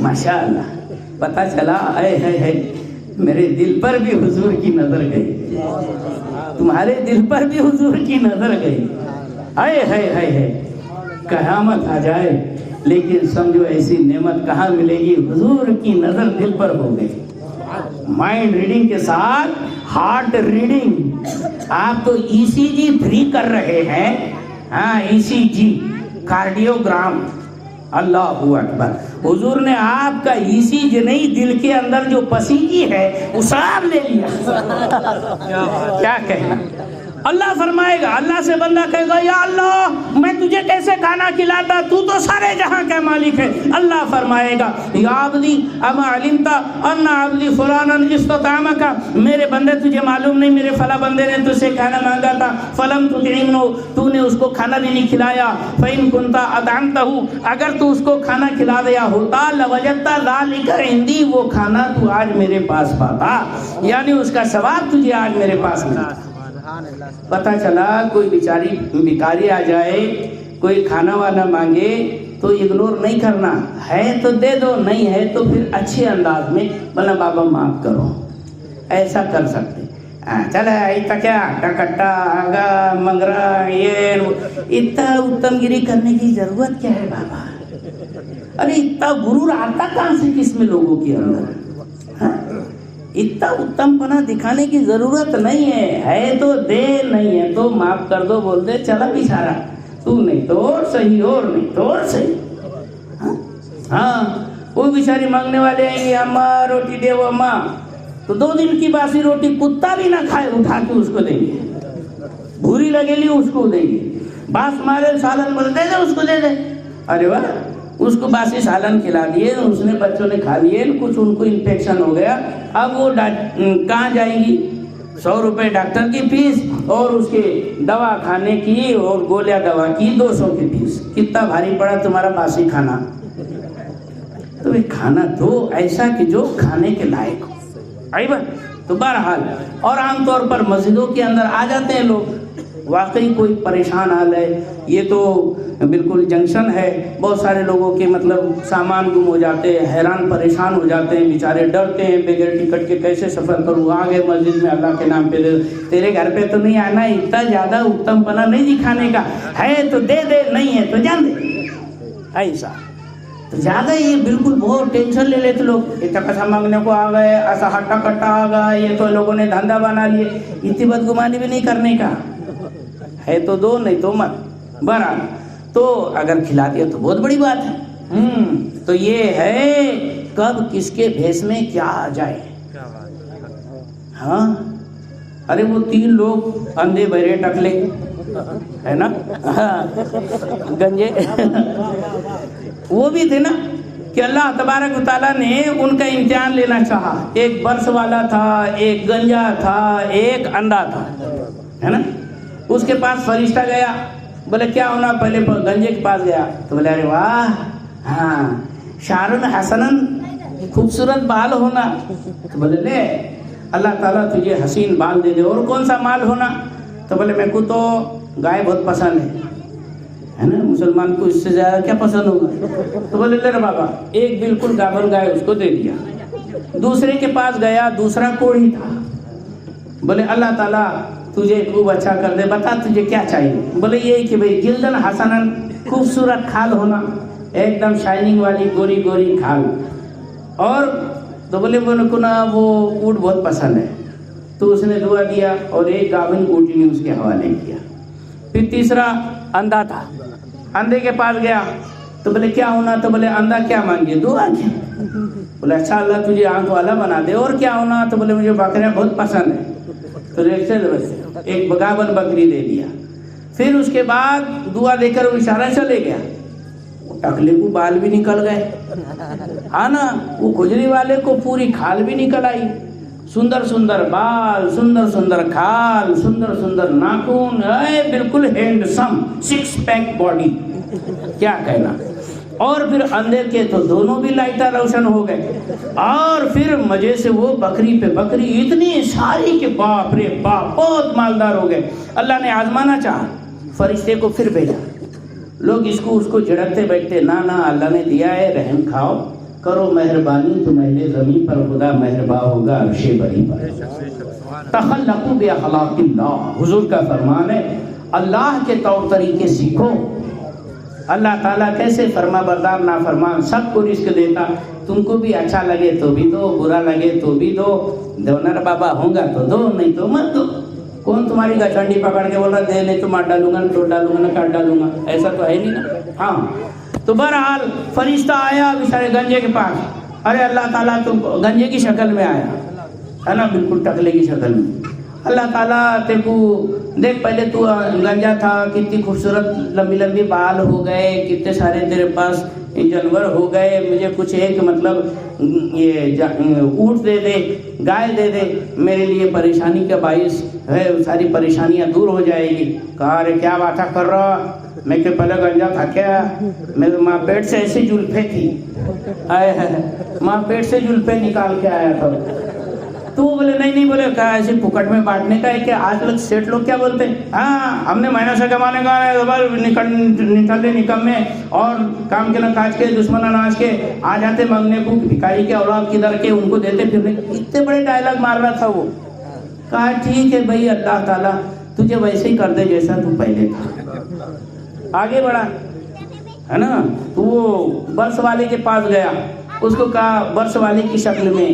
ماشاء اللہ. پتہ چلا اے میرے دل پر بھی حضور کی نظر گئی، تمہارے دل پر بھی حضور کی نظر گئی. قیامت آ جائے لیکن سمجھو ایسی نعمت کہاں ملے گی؟ حضور کی نظر دل پر ہو گئی. مائنڈ ریڈنگ کے ساتھ ہارٹ ریڈنگ. آپ تو ای سی جی 3 کر رہے ہیں. ہاں ای سی جی کارڈیوگرام. اللہ اکبر. حضور نے آپ کا ای سی جی نہیں دل کے اندر جو پسیجی ہے وہ سب لے لیا. کیا کہنا. اللہ فرمائے گا, اللہ سے بندہ کہے گا یا اللہ میں تجھے کیسے کھانا کھلاتا, تو تو سارے جہاں کا مالک ہے. اللہ فرمائے گا یا عبدی اما علمت ان عبدی فلانا استطعمک, میرے بندے تجھے معلوم نہیں میرے فلاں بندے نے تجھ سے کھانا مانگا تھا, فلم تطعمہ, تو نے اس کو کھانا بھی نہیں کھلایا. فإن كنت أطعمته, اگر تو اس کو کھانا کھلا دیا ہوتا لوجدت ذلک عندی, وہ کھانا تو آج میرے پاس پاتا, یعنی اس کا ثواب تجھے آج میرے پاس ملا. پتہ چلا کوئی بیچاری بھکاری آ جائے, کوئی کھانا وانا مانگے تو اگنور نہیں کرنا ہے, تو دے دو, نہیں ہے تو پھر اچھے انداز میں بنا بابا معاف کرو, ایسا کر سکتے. چل اتنا کیا کٹا آگا منگرا یہ اتنا اتم گیری کرنے کی ضرورت کیا ہے بابا؟ ارے اتنا غرور آتا کہاں سے کس میں لوگوں کے اندر؟ اتنا اتم پنا دکھانے کی ضرورت نہیں ہے تو دے, نہیں ہے تو معاف کر دو, بول دے چلا بیچارہ تو نہیں تو اور صحیح, اور نہیں تو اور صحیح. ہاں وہ بیچاری مانگنے والے آئیں گے اماں روٹی دے, وہ اماں, تو 2 دن کی باسی روٹی کتا بھی نہ کھائے اٹھا کے اس کو دیں گے, بھوری لگے لی اس کو دیں گے, باس مارے سالن بول دے دے اس کو دے دے. ارے واہ, اس کو باسی سالن کھلا دیے, اس نے بچوں نے کھا لیے, کچھ ان کو انفیکشن ہو گیا. اب وہ کہاں جائیں گی؟ 100 روپے ڈاکٹر کی فیس اور اس کے دوا کھانے کی اور گولیاں دوا کی 200 کی فیس. کتنا بھاری پڑا تمہارا باسی کھانا. تو یہ کھانا دو ایسا کہ جو کھانے کے لائق ہو. تو بہرحال, اور عام طور پر مسجدوں کے اندر آ جاتے ہیں لوگ, واقعی کوئی پریشان حال ہے, یہ تو بالکل جنکشن ہے, بہت سارے لوگوں کے مطلب سامان گم ہو جاتے ہیں, حیران پریشان ہو جاتے ہیں, بیچارے ڈرتے ہیں بغیر ٹکٹ کے کیسے سفر کروں, آگے مسجد میں اللہ کے نام پہ دے, تیرے گھر پہ تو نہیں آنا, اتنا زیادہ اتم پنا نہیں دکھانے کا ہے, تو دے دے, نہیں ہے تو جان دے. ایسا تو زیادہ یہ بالکل بہت ٹینشن لے لیتے لوگ, اتنا پیسہ مانگنے کو آ گئے, ایسا ہٹا کٹا آ گیا, یہ تو لوگوں نے دھندا بنا لیے. اتنی بدگمانی بھی نہیں کرنے کا ہے, تو دو, نہیں تو مت. بہرحال تو اگر کھلا دیا تو بہت بڑی بات ہے. تو یہ ہے کب کس کے بھیس میں کیا آ جائے. ہاں ارے وہ 3 لوگ اندھے بہرے ٹکلے ہے نا, گنجے وہ بھی تھے نا, کہ اللہ تبارک و تعالیٰ نے ان کا امتحان لینا چاہا. ایک برس والا تھا, ایک گنجا تھا, ایک اندھا تھا, ہے نا. اس کے پاس فرشتہ گیا, بولے کیا ہونا, پہلے گنجے کے پاس گیا تو بولے ارے واہ, ہاں شعرن حسنن, خوبصورت بال ہونا. تو بولے لے اللہ تعالیٰ تجھے حسین بال دے دے, اور کون سا مال ہونا. تو بولے میں کو تو گائے بہت پسند ہے نا, مسلمان کو اس سے زیادہ کیا پسند ہوگا. تو بولے لے بابا, ایک بالکل گابن گائے اس کو دے دیا. دوسرے کے پاس گیا, دوسرا کوڑی تھا. بولے اللہ تعالیٰ تجھے خوب اچھا کر دے, بتا تجھے کیا چاہیے. بولے یہی کہ بھئی جلدن حسنن, خوبصورت کھال ہونا, ایک دم شائننگ والی گوری گوری کھال. اور تو بولے کو نا وہ اونٹ بہت پسند ہے. تو اس نے دعا دیا اور ایک گابن اونٹی نے اس کے حوالے کیا. پھر تیسرا اندھا تھا, اندھے کے پاس گیا تو بولے کیا ہونا. تو بولے اندھا کیا مانگے, دعا کیا. بولے اچھا اللہ تجھے آنکھ والا بنا دے. اور کیا ہونا. تو بولے مجھے بکریاں بہت پسند ہیں. تو ایک گابن بکری دے دیا. پھر اس کے بعد دعا دے کر وہ اشارہ چلے گیا. ٹکلے کو بال بھی نکل گئے, ہاں نا, وہ کھجری والے کو پوری کھال بھی نکل آئی. سندر سندر بال, سندر سندر کھال, سندر سندر ناخن, بالکل ہینڈسم 6 پیک باڈی, کیا کہنا. اور پھر اندھے کے تو دونوں بھی لائٹیں روشن ہو گئے. اور پھر مزے سے وہ بکری پہ بکری اتنی ساری کہ باپ رے باپ, بہت مالدار ہو گئے. اللہ نے آزمانا چاہا, فرشتے کو پھر بھیجا. لوگ اس کو جھڑکتے بیٹھتے, نہ اللہ نے دیا ہے, رحم کھاؤ, کرو مہربانی, تو اہل زمین پر خدا مہربان ہوگا عرش بری پر. تخلقوا باخلاق اللہ, حضور کا فرمان ہے اللہ کے طور طریقے سیکھو. اللہ تعالیٰ کیسے فرما بردار نافرمان سب کو رزق دیتا. تم کو بھی اچھا لگے تو بھی دو, برا لگے تو بھی دو. ڈونر بابا ہوں گا تو دو, نہیں تو مت دو. کون تمہاری گچھنڈی پکڑ کے بول رہا دے نہیں تو مار ڈالوں گا, توڑ ڈالوں گا, کاٹ ڈالوں گا, ایسا تو ہے نہیں نا. ہاں تو بہرحال فرشتہ آیا بیچارے گنجے کے پاس. ارے اللہ تعالیٰ تو گنجے کی شکل میں آیا ہے نا, بالکل ٹکلے کی شکل میں. اللہ تعالیٰ تے کو دیکھ, پہلے تو گنجا تھا, کتنی خوبصورت لمبی لمبی بال ہو گئے, کتنے سارے تیرے پاس جانور ہو گئے, مجھے کچھ ایک مطلب یہ اونٹ دے دے, گائے دے دے, میرے لیے پریشانی کا باعث ہے, ساری پریشانیاں دور ہو جائے گی. کہا ارے کیا بات کر رہا, میں کہ پہلے گنجا تھا کیا, میرے ماں پیٹ سے ایسی جلفے تھی, ماں پیٹ سے جلفے نکال کے آیا تھا. تو وہ بولے نہیں بولے کہا ایسے پکٹ میں بانٹنے کا ہے کہ آج لوگ سیٹ لوگ کیا بولتے ہیں, ہاں ہم نے مہینہ سے کمانے کا نکلے نکمے اور کام کے نہ کاج کے دشمن اناج کے آ جاتے مانگنے کو, بھکاری کے اولاد کدھر کے ان کو دیتے پھرنے. اتنے بڑے ڈائلاگ مار رہا تھا وہ. کہا ٹھیک ہے بھائی, اللہ تعالیٰ تجھے ویسے ہی کر دے جیسا تو پہلے تھا. آگے بڑھا ہے نا. تو وہ برس والے کے پاس گیا, اس کو کہا برس والے کی شکل میں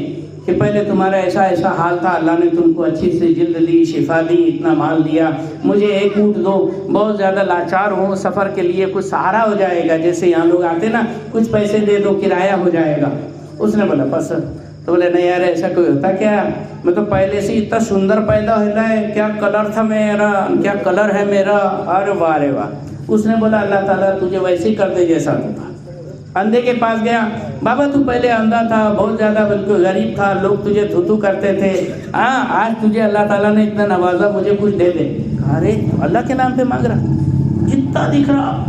کہ پہلے تمہارا ایسا ایسا حال تھا, اللہ نے تم کو اچھی سے جلد دی, شفا دی, اتنا مال دیا, مجھے ایک اونٹ دو, بہت زیادہ لاچار ہوں, سفر کے لیے کچھ سہارا ہو جائے گا, جیسے یہاں لوگ آتے نا کچھ پیسے دے دو کرایہ ہو جائے گا. اس نے بولا بس. تو بولے نہیں یار ایسا کوئی ہوتا کیا, میں تو پہلے سے اتنا سندر پیدا ہوتا ہے, کیا کلر تھا میرا, کیا کلر ہے میرا, ارے واہ رے واہ. اس نے بولا اللہ تعالیٰ تجھے ویسے ہی کر دے جیسا تو تھا. اندھے کے پاس گیا, بابا تو پہلے اندھا تھا, بہت زیادہ بلکہ غریب تھا, لوگ تجھے تھو کرتے تھے, ہاں آج تجھے اللہ تعالیٰ نے اتنا نوازا, مجھے کچھ دے دے. ارے اللہ کے نام پہ مانگ رہا, جتنا دکھ رہا,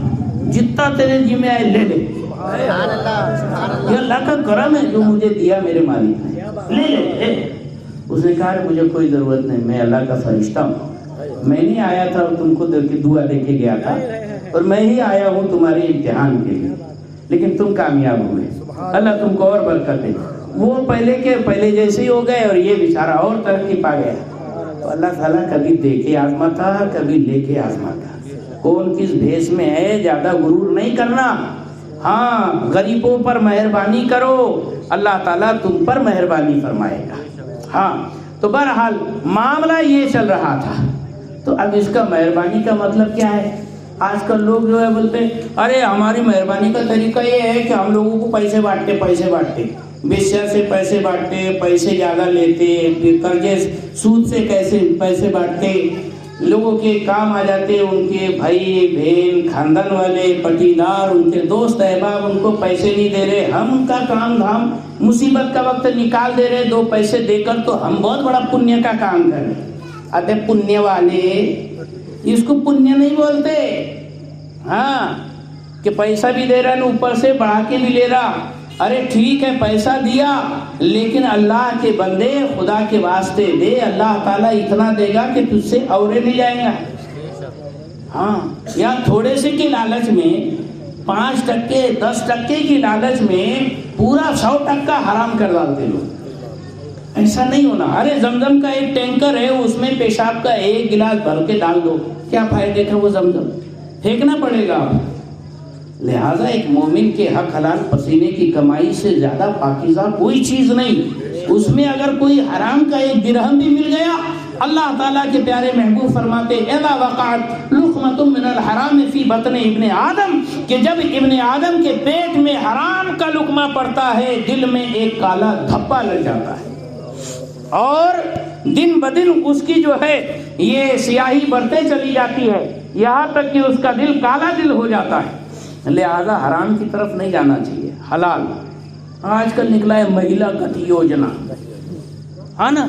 جتنا تیرے جی میں آئے لے لے, یہ اللہ کا کرم ہے جو مجھے دیا میرے مالک نے, لے لے. اس نے کہا مجھے کوئی ضرورت نہیں, میں اللہ کا فرشتہ ہوں, میں نہیں آیا تھا تم کو دعا دے کے گیا تھا, اور میں ہی آیا ہوں تمہارے امتحان کے لیے, لیکن تم کامیاب ہوئے, اللہ تم کو اور برکت دے. وہ پہلے کے پہلے جیسے ہی ہو گئے اور یہ بیچارہ اور ترقی پا گیا. تو اللہ تعالیٰ کبھی دے کے آزماتا, کبھی لے کے آزماتا, کون کس بھیس میں ہے زیادہ غرور نہیں کرنا. ہاں غریبوں پر مہربانی کرو, اللہ تعالیٰ تم پر مہربانی فرمائے گا. ہاں تو بہرحال معاملہ یہ چل رہا تھا. تو اب اس کا مہربانی کا مطلب کیا ہے؟ آج کل لوگ جو ہے بولتے ارے ہماری مہربانی کا طریقہ یہ ہے کہ ہم لوگوں کو پیسے بانٹتے, بیشیا سے پیسے بانٹتے, پیسے زیادہ لیتے, پھر قرضے سود سے کیسے پیسے بانٹتے, لوگوں کے کام آ جاتے, ان کے بھائی بہن خاندان والے پٹیدار, ان کے دوست احباب ان کو پیسے نہیں دے رہے, ہم ان کا کام دھام مصیبت کا وقت نکال دے رہے 2 پیسے دے کر, تو ہم بہت بڑا پنیہ کا کام کر رہے. ارے پنیہ والے, اس کو پنیہ نہیں بولتے. ہاں کہ پیسہ بھی دے رہا ہے, اوپر سے بڑھا کے بھی لے رہا. ارے ٹھیک ہے پیسہ دیا, لیکن اللہ کے بندے خدا کے واسطے دے, اللہ تعالیٰ اتنا دے گا کہ تجھ سے اورے نہیں جائیں گا. ہاں یا تھوڑے سے کی لالچ میں 5% 10% کی لالچ میں پورا 100% حرام کر ڈالتے لوگ. ایسا نہیں ہونا. ارے زمزم کا ایک ٹینکر ہے, اس میں پیشاب کا 1 گلاس بھر کے ڈال دو, کیا فائدے کا وہ زمزم, پھینکنا پڑے گا. لہٰذا ایک مومن کے حق حلال پسینے کی کمائی سے زیادہ پاکیزہ کوئی چیز نہیں. اس میں اگر کوئی حرام کا 1 درہم بھی مل گیا, اللہ تعالیٰ کے پیارے محبوب فرماتے اذا وقعت لقمۃ من الحرام فی بطن ابن آدم, کہ جب ابن آدم کے پیٹ میں حرام کا لقمہ پڑتا ہے, دل میں ایک کالا دھبا لگ جاتا ہے, اور دن بدن اس کی جو ہے یہ سیاہی بڑھتے چلی جاتی ہے, یہاں تک کہ اس کا دل کالا دل ہو جاتا ہے. لہذا حرام کی طرف نہیں جانا چاہیے, حلال. آج کل نکلا ہے مہیلا گت یوجنا, ہاں نا,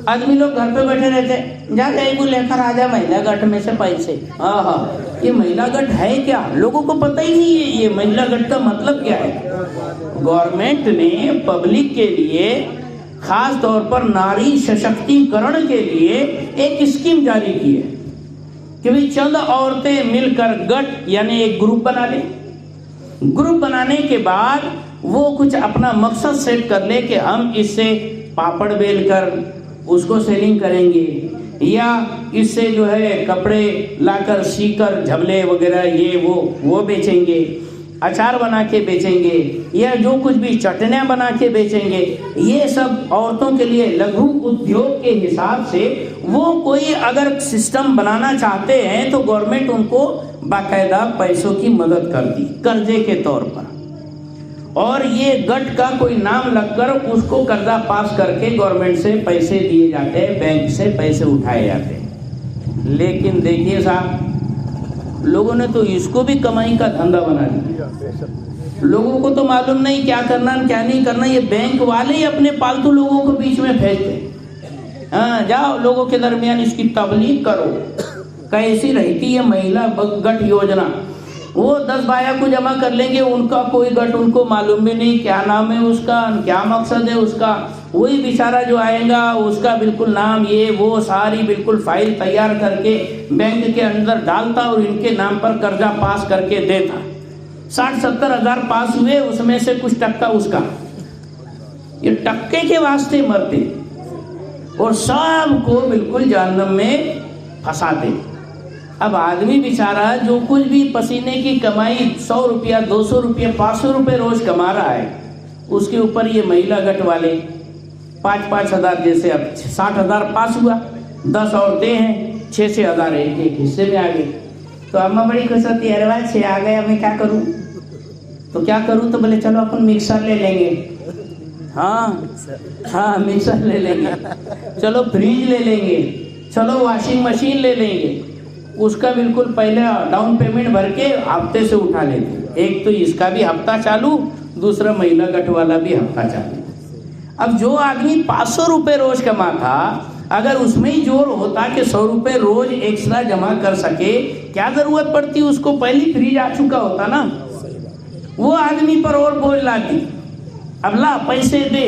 آدمی لوگ گھر پہ بیٹھے رہتے, جا کے کو لے کر آ جا مہیلا گٹ میں سے پیسے. ہاں یہ مہیلا گٹ ہے کیا, لوگوں کو پتہ ہی نہیں ہے یہ مہیلا گٹ کا مطلب کیا ہے. گورنمنٹ نے پبلک کے لیے خاص طور پر ناری سشکتی کرن کے لیے ایک اسکیم جاری کی ہے کہ بھی چند عورتیں مل کر گٹ یعنی ایک گروپ بنا لیں. گروپ بنانے کے بعد وہ کچھ اپنا مقصد سیٹ کر لے کہ ہم اس سے پاپڑ بیل کر اس کو سیلنگ کریں گے, یا اس سے جو ہے کپڑے لا کر سی کر جھبلے وغیرہ یہ وہ بیچیں گے، اچار بنا کے بیچیں گے، یا جو کچھ بھی چٹنیاں بنا کے بیچیں گے، یہ سب عورتوں کے لیے لگھو ادیوگ کے حساب سے وہ کوئی اگر سسٹم بنانا چاہتے ہیں تو گورنمنٹ ان کو باقاعدہ پیسوں کی مدد کرتی قرضے کے طور پر، اور یہ گٹ کا کوئی نام لگ کر اس کو قرضہ پاس کر کے گورنمنٹ سے پیسے دیے جاتے ہیں، بینک سے پیسے اٹھائے جاتے ہیں۔ لیکن دیکھیے صاحب، لوگوں نے تو اس کو بھی کمائی کا دھندا بنا دیا۔ لوگوں کو تو معلوم نہیں کیا کرنا کیا نہیں کرنا، یہ بینک والے ہی اپنے پالتو لوگوں کو بیچ میں بھیجتے ہیں، ہاں جاؤ لوگوں کے درمیان اس کی تبلیغ کرو۔ کیسی رہتی ہے مہیلا گٹ یوجنا، وہ 10 بھائیوں کو جمع کر لیں گے، ان کا کوئی گٹ ان کو معلوم بھی نہیں کیا نام ہے اس کا، کیا مقصد ہے اس کا، وہی بیچارہ جو آئے گا اس کا بالکل نام یہ وہ ساری بالکل فائل تیار کر کے بینک کے اندر ڈالتا اور ان کے نام پر قرضہ پاس کر کے دیتا۔ 60-70 ہزار پاس ہوئے، اس میں سے کچھ ٹکا اس کا، یہ ٹکے کے واسطے مرتے اور سب کو بالکل جہنم میں پھنساتے۔ اب آدمی بیچارہ جو کچھ بھی پسینے کی کمائی 100 روپیہ 200 روپیہ 500 روپے روز کما رہا ہے، اس کے اوپر یہ مہیلا گٹ والے 5-5 ہزار، جیسے اب 60 ہزار پاس ہوا، 10 عورتیں ہیں، 6-6 ہزار ایک حصے میں آ گئے۔ تو اماں بڑی خوش ہوتی ہے، ارے بھائی 6 آ گئے، میں کیا کروں؟ تو کیا کروں؟ تو بولے چلو اپن مکسر لے لیں گے، ہاں مکسر لے لیں گے، چلو فریج لے لیں گے، چلو واشنگ مشین لے لیں گے۔ اس کا بالکل پہلے ڈاؤن پیمنٹ بھر کے ہفتے سے اٹھا لیتے، ایک تو اس کا بھی ہفتہ چالو، دوسرا مہیلا گٹ والا بھی ہفتہ چالو۔ اب جو آدمی 500 روپے روز کما تھا، اگر اس میں ہی جور ہوتا کہ 100 روپے روز ایکسٹرا جمع کر سکے، کیا ضرورت پڑتی؟ اس کو پہلی فریج آ چکا ہوتا نا، وہ آدمی پر اور بوجھ لاتی، اب لا پیسے دے۔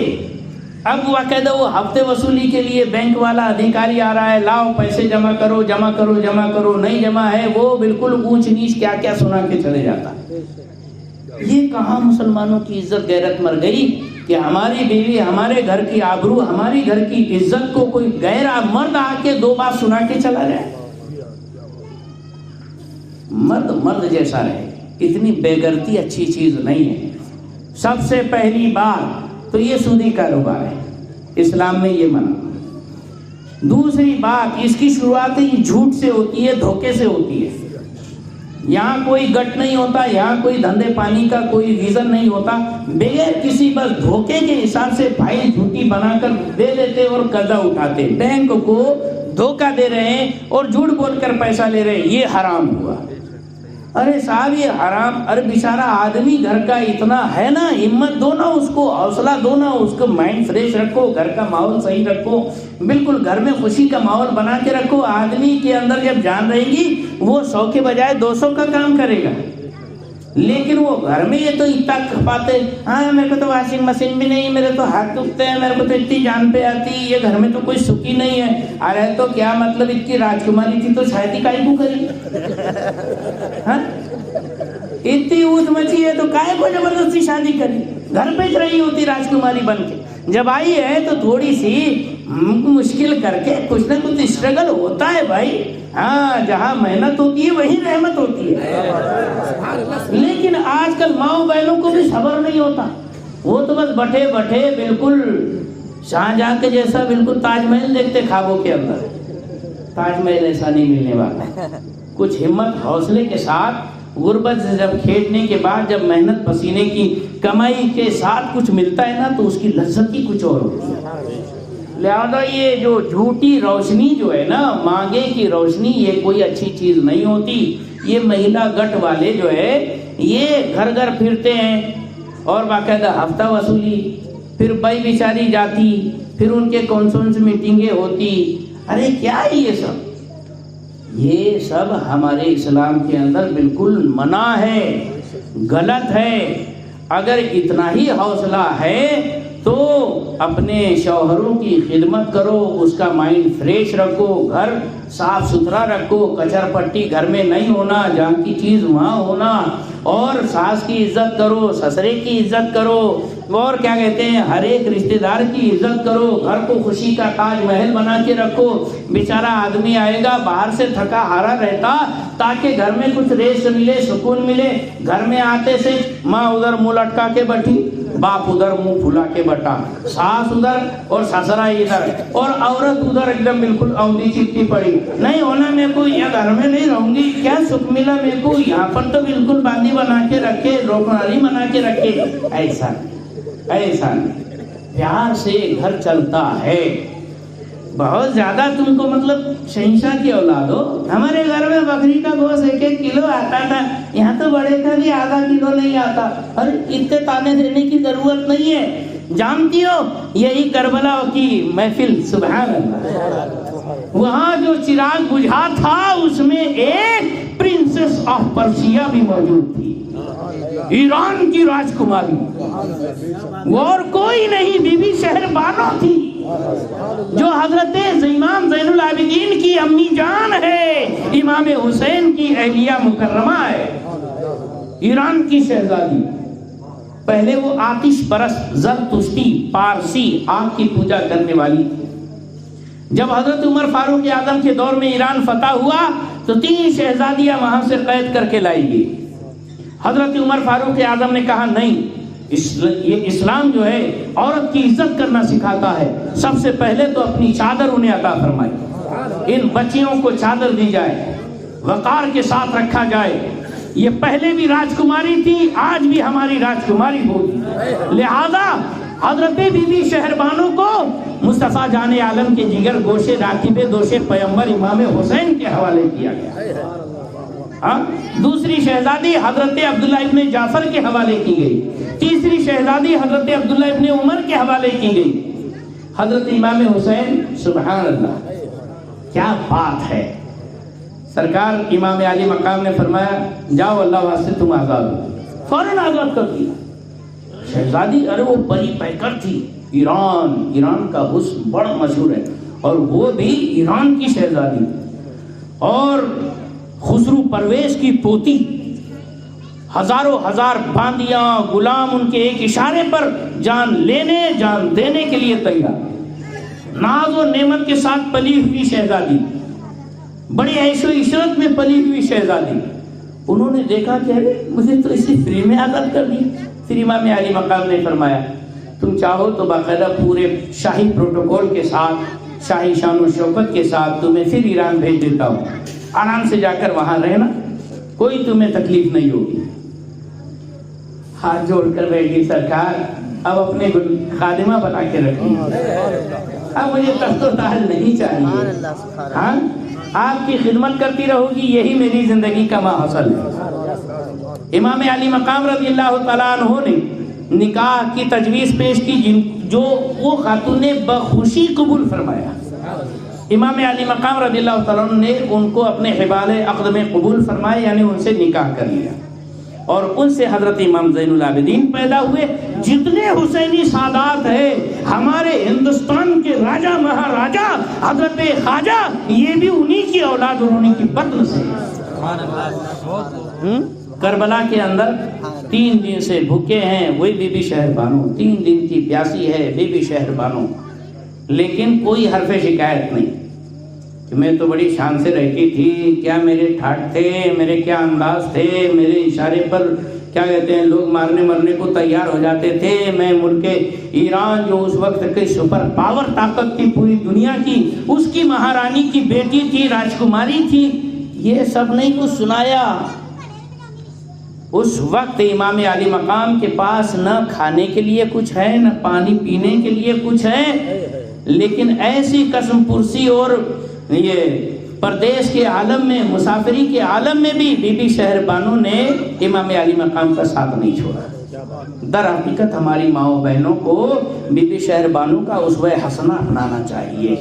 اب باقاعدہ وہ ہفتے وصولی کے لیے بینک والا ادھیکاری آ رہا ہے، لاؤ پیسے جمع کرو جمع کرو جمع کرو، نہیں جمع ہے وہ بالکل اونچ نیچ کیا کیا سنا کے چلے جاتا۔ یہ کہاں مسلمانوں کی عزت غیرت مر گئی کہ ہماری بیوی، ہمارے گھر کی آبرو، ہماری گھر کی عزت کو کوئی غیر مرد آ کے 2 بات سنا کے چلا جائے۔ مرد جیسا رہے، اتنی بےغیرتی اچھی چیز نہیں ہے۔ سب سے پہلی بات تو یہ سودی کاروبار ہے، اسلام میں یہ منع۔ دوسری بات، اس کی شروعات ہی جھوٹ سے ہوتی ہے، دھوکے سے ہوتی ہے۔ یہاں کوئی گٹ نہیں ہوتا، یہاں کوئی دھندے پانی کا کوئی ریزن نہیں ہوتا، بغیر کسی بس دھوکے کے حساب سے فائل جھوٹی بنا کر دے دیتے اور قرضہ اٹھاتے، بینک کو دھوکہ دے رہے ہیں اور جھوٹ بول کر پیسہ لے رہے ہیں، یہ حرام ہوا۔ ارے صاحب یہ حرام، ارے بیچارہ آدمی گھر کا اتنا ہے نا، ہمت دو نا اس کو، حوصلہ دو نا اس کو، مائنڈ فریش رکھو، گھر کا ماحول صحیح رکھو، بالکل گھر میں خوشی کا ماحول بنا کے رکھو۔ آدمی کے اندر جب جان رہے گی وہ 100 کے بجائے 200 کا کام کرے گا، لیکن وہ گھر میں یہ تو اتنا کھپاتے، ہاں میرے کو تو واشنگ مشین بھی نہیں، میرے تو ہاتھ دکھتے ہیں، میرے کو تو اتنی جان پہ آتی، یہ گھر میں تو کوئی سکھی نہیں ہے۔ ارے تو کیا مطلب، اتنی راجکماری تھی تو شادی کائی کو کری؟ ہاں اتنی اونچ مچی ہے تو کائے کو زبردستی شادی کری؟ گھر بیچ رہی ہوتی راجکماری بن کے، جب آئی ہے تو تھوڑی سی مشکل کر کے کچھ نہ کچھ اسٹرگل ہوتا ہے بھائی، ہاں جہاں محنت ہوتی ہے وہی رحمت ہوتی ہے۔ لیکن آج کل ماؤں بہنوں کو بھی صبر نہیں ہوتا، وہ تو بس بٹھے بٹھے بالکل شاہجہاں کے جیسا بالکل تاج محل دیکھتے خوابوں کے اندر۔ تاج محل ایسا نہیں ملنے والا، کچھ ہمت حوصلے کے ساتھ غربت سے جب کھیلنے کے بعد جب محنت پسینے کی کمائی کے ساتھ کچھ ملتا ہے نا تو اس کی لذت ہی کچھ اور ہوتی ہے۔ لہذا یہ جو جھوٹی روشنی جو ہے نا، مانگے کی روشنی، یہ کوئی اچھی چیز نہیں ہوتی۔ یہ مہیلا گٹ والے جو ہے یہ گھر گھر پھرتے ہیں اور باقاعدہ ہفتہ وصولی، پھر بائی بیچاری جاتی، پھر ان کے کانفرنس میٹنگیں ہوتی۔ ارے کیا ہے یہ سب ہمارے اسلام کے اندر بالکل منع ہے، غلط ہے۔ اگر اتنا ہی حوصلہ ہے تو اپنے شوہروں کی خدمت کرو، اس کا مائنڈ فریش رکھو، گھر صاف ستھرا رکھو، کچر پٹی گھر میں نہیں ہونا، جہاں کی چیز وہاں ہونا، اور ساس کی عزت کرو، سسرے کی عزت کرو، اور کیا کہتے ہیں ہر ایک رشتہ دار کی عزت کرو، گھر کو خوشی کا تاج محل بنا کے رکھو. بیچارہ آدمی آئے گا باہر سے تھکا ہارا رہتا تاکہ گھر میں کچھ ریسٹ ملے، سکون ملے. گھر میں آتے سے ماں ادھر منہ لٹکا کے بیٹھی، باپ ادھر منہ پھلا کے بیٹھا، ساس ادھر اور سسرا ادھر اور عورت ادھر ایک دم بالکل اوندھی چپٹی پڑی. نہیں ہونا میرے کو، یہ گھر میں نہیں رہوں گی، کیا سکھ ملا میرے کو، یہاں پر تو بالکل باندھی بنا کے رکھے، روکناری بنا کے رکھے. ایسا نہیں، پیار سے گھر چلتا ہے. بہت زیادہ تم کو مطلب شہنشاہ کی اولاد ہو. ہمارے گھر میں بکری کا گوشت 1-1 کلو آتا تھا، یہاں تو بڑے کا بھی آدھا کلو نہیں آتا. اور اتنے تانے دینے کی ضرورت نہیں ہے. جانتی ہو یہی کربلا کی محفل، سبحان اللہ، وہاں جو چراغ بجھا تھا اس میں ایک پرنسس آف پرسیا بھی موجود تھی، ایران کی راجکماری، اور کوئی نہیں، بی بی شہر بانو تھی جو حضرت امام زین العابدین کی امی جان ہے، امام حسین کی اہلیہ مکرمہ ہے، ایران کی شہزادی. پہلے وہ آتش پرست، زرتشتی، پارسی، آگ کی پوجا کرنے والی تھی. جب حضرت عمر فاروق اعظم کے دور میں ایران فتح ہوا تو 3 شہزادیاں وہاں سے قید کر کے لائی گئی. حضرت عمر فاروق اعظم نے کہا نہیں، یہ اسلام جو ہے عورت کی عزت کرنا سکھاتا ہے، سب سے پہلے تو اپنی چادر انہیں عطا فرمائی، ان بچیوں کو چادر دی جائے، وقار کے ساتھ رکھا جائے. یہ پہلے بھی راجکماری تھی، آج بھی ہماری راجکماری ہوگی. لہذا حضرت بی بی شہربانو کو مصطفیٰ جان عالم کے جگر گوشے راکب دوش پیغمبر امام حسین کے حوالے کیا گیا. دوسری شہزادی حضرت عبداللہ ابن جعفر کے حوالے کی گئی. تیسری شہزادی حضرت عبداللہ ابن عمر کے حوالے کی گئی. حضرت امام حسین، سبحان اللہ، کیا بات ہے. سرکار امام علی مقام نے فرمایا جاؤ اللہ واسطے تم آزاد ہو. فوراً آزاد کر دیا. شہزادی، ارے وہ پری پیکر تھی، ایران کا حسن بڑا مشہور ہے، اور وہ بھی ایران کی شہزادی، اور خسرو پرویز کی پوتی. ہزاروں ہزار باندیاں، غلام ان کے ایک اشارے پر جان لینے جان دینے کے لیے تیار. ناز و نعمت کے ساتھ پلی ہوئی شہزادی، بڑی عیش و عشرت میں پلی ہوئی شہزادی. انہوں نے دیکھا کہ ارے مجھے تو اسی فری میں آزاد کر دیا. پھر امام علی مقام نے فرمایا تم چاہو تو باقاعدہ پورے شاہی پروٹوکول کے ساتھ، شاہی شان و شوکت کے ساتھ تمہیں پھر ایران بھیج دیتا ہوں. آرام سے جا کر وہاں رہنا، کوئی تمہیں تکلیف نہیں ہوگی. ہاتھ جوڑ کر بیٹھی سرکار، اب اپنے خادمہ بنا کے رکھی، اب مجھے تخت و تاج نہیں چاہیے. ہاں، آپ کی خدمت کرتی رہو گی، یہی میری زندگی کا ماحصل ہے. امام علی مقام رضی اللہ تعالیٰ عنہ نے نکاح کی تجویز پیش کی، جو وہ خاتون نے بخوشی قبول فرمایا. امام علی مقام رضی اللہ تعالیٰ عنہ نے ان کو اپنے حبال عقد میں قبول فرمایا، یعنی ان سے نکاح کر لیا، اور ان سے حضرت امام زین العابدین پیدا ہوئے. جتنے حسینی سادات ہیں ہمارے ہندوستان کے راجہ مہاراجہ حضرت خواجہ، یہ بھی انہی کی اولاد اور انہی کی بطن سے. کربلا کے اندر 3 دن سے بھوکے ہیں وہی بی بی شہربانو، 3 دن کی پیاسی ہے بی بی شہربانو، لیکن کوئی حرف شکایت نہیں کہ میں تو بڑی شان سے رہتی تھی، کیا میرے ٹھاٹ تھے، میرے کیا انداز تھے، میرے اشارے پر کیا کہتے ہیں لوگ مارنے مرنے کو تیار ہو جاتے تھے. میں ملک ایران جو اس وقت کی سپر پاور طاقت تھی پوری دنیا کی، اس کی مہارانی کی بیٹی تھی، راجکماری تھی. یہ سب نہیں کچھ سنایا. اس وقت امام علی مقام کے پاس نہ کھانے کے لیے کچھ ہے، نہ پانی پینے کے لیے کچھ ہے، لیکن ایسی قسم پرسی اور یہ پردیس کے عالم میں، مسافری کے عالم میں بھی بی بی شہربانو نے امام علی مقام کا ساتھ نہیں چھوڑا. در حقیقت ہماری ماؤں بہنوں کو بی بی شہربانو کا اسوہ حسنہ اپنانا چاہیے.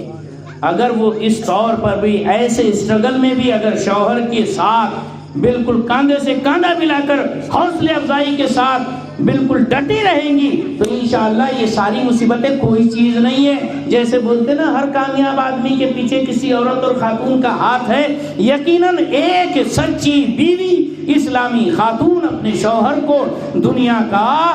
اگر وہ اس طور پر بھی ایسے اسٹرگل میں بھی اگر شوہر کے ساتھ بالکل کاندھے سے کاندھا ملا کر حوصلے افزائی کے ساتھ بالکل ڈٹی رہیں گی تو انشاءاللہ یہ ساری مصیبتیں کوئی چیز نہیں ہے. جیسے بولتے نا ہر کامیاب آدمی کے پیچھے کسی عورت اور خاتون کا ہاتھ ہے، یقیناً ایک سچی بیوی اسلامی خاتون اپنے شوہر کو دنیا کا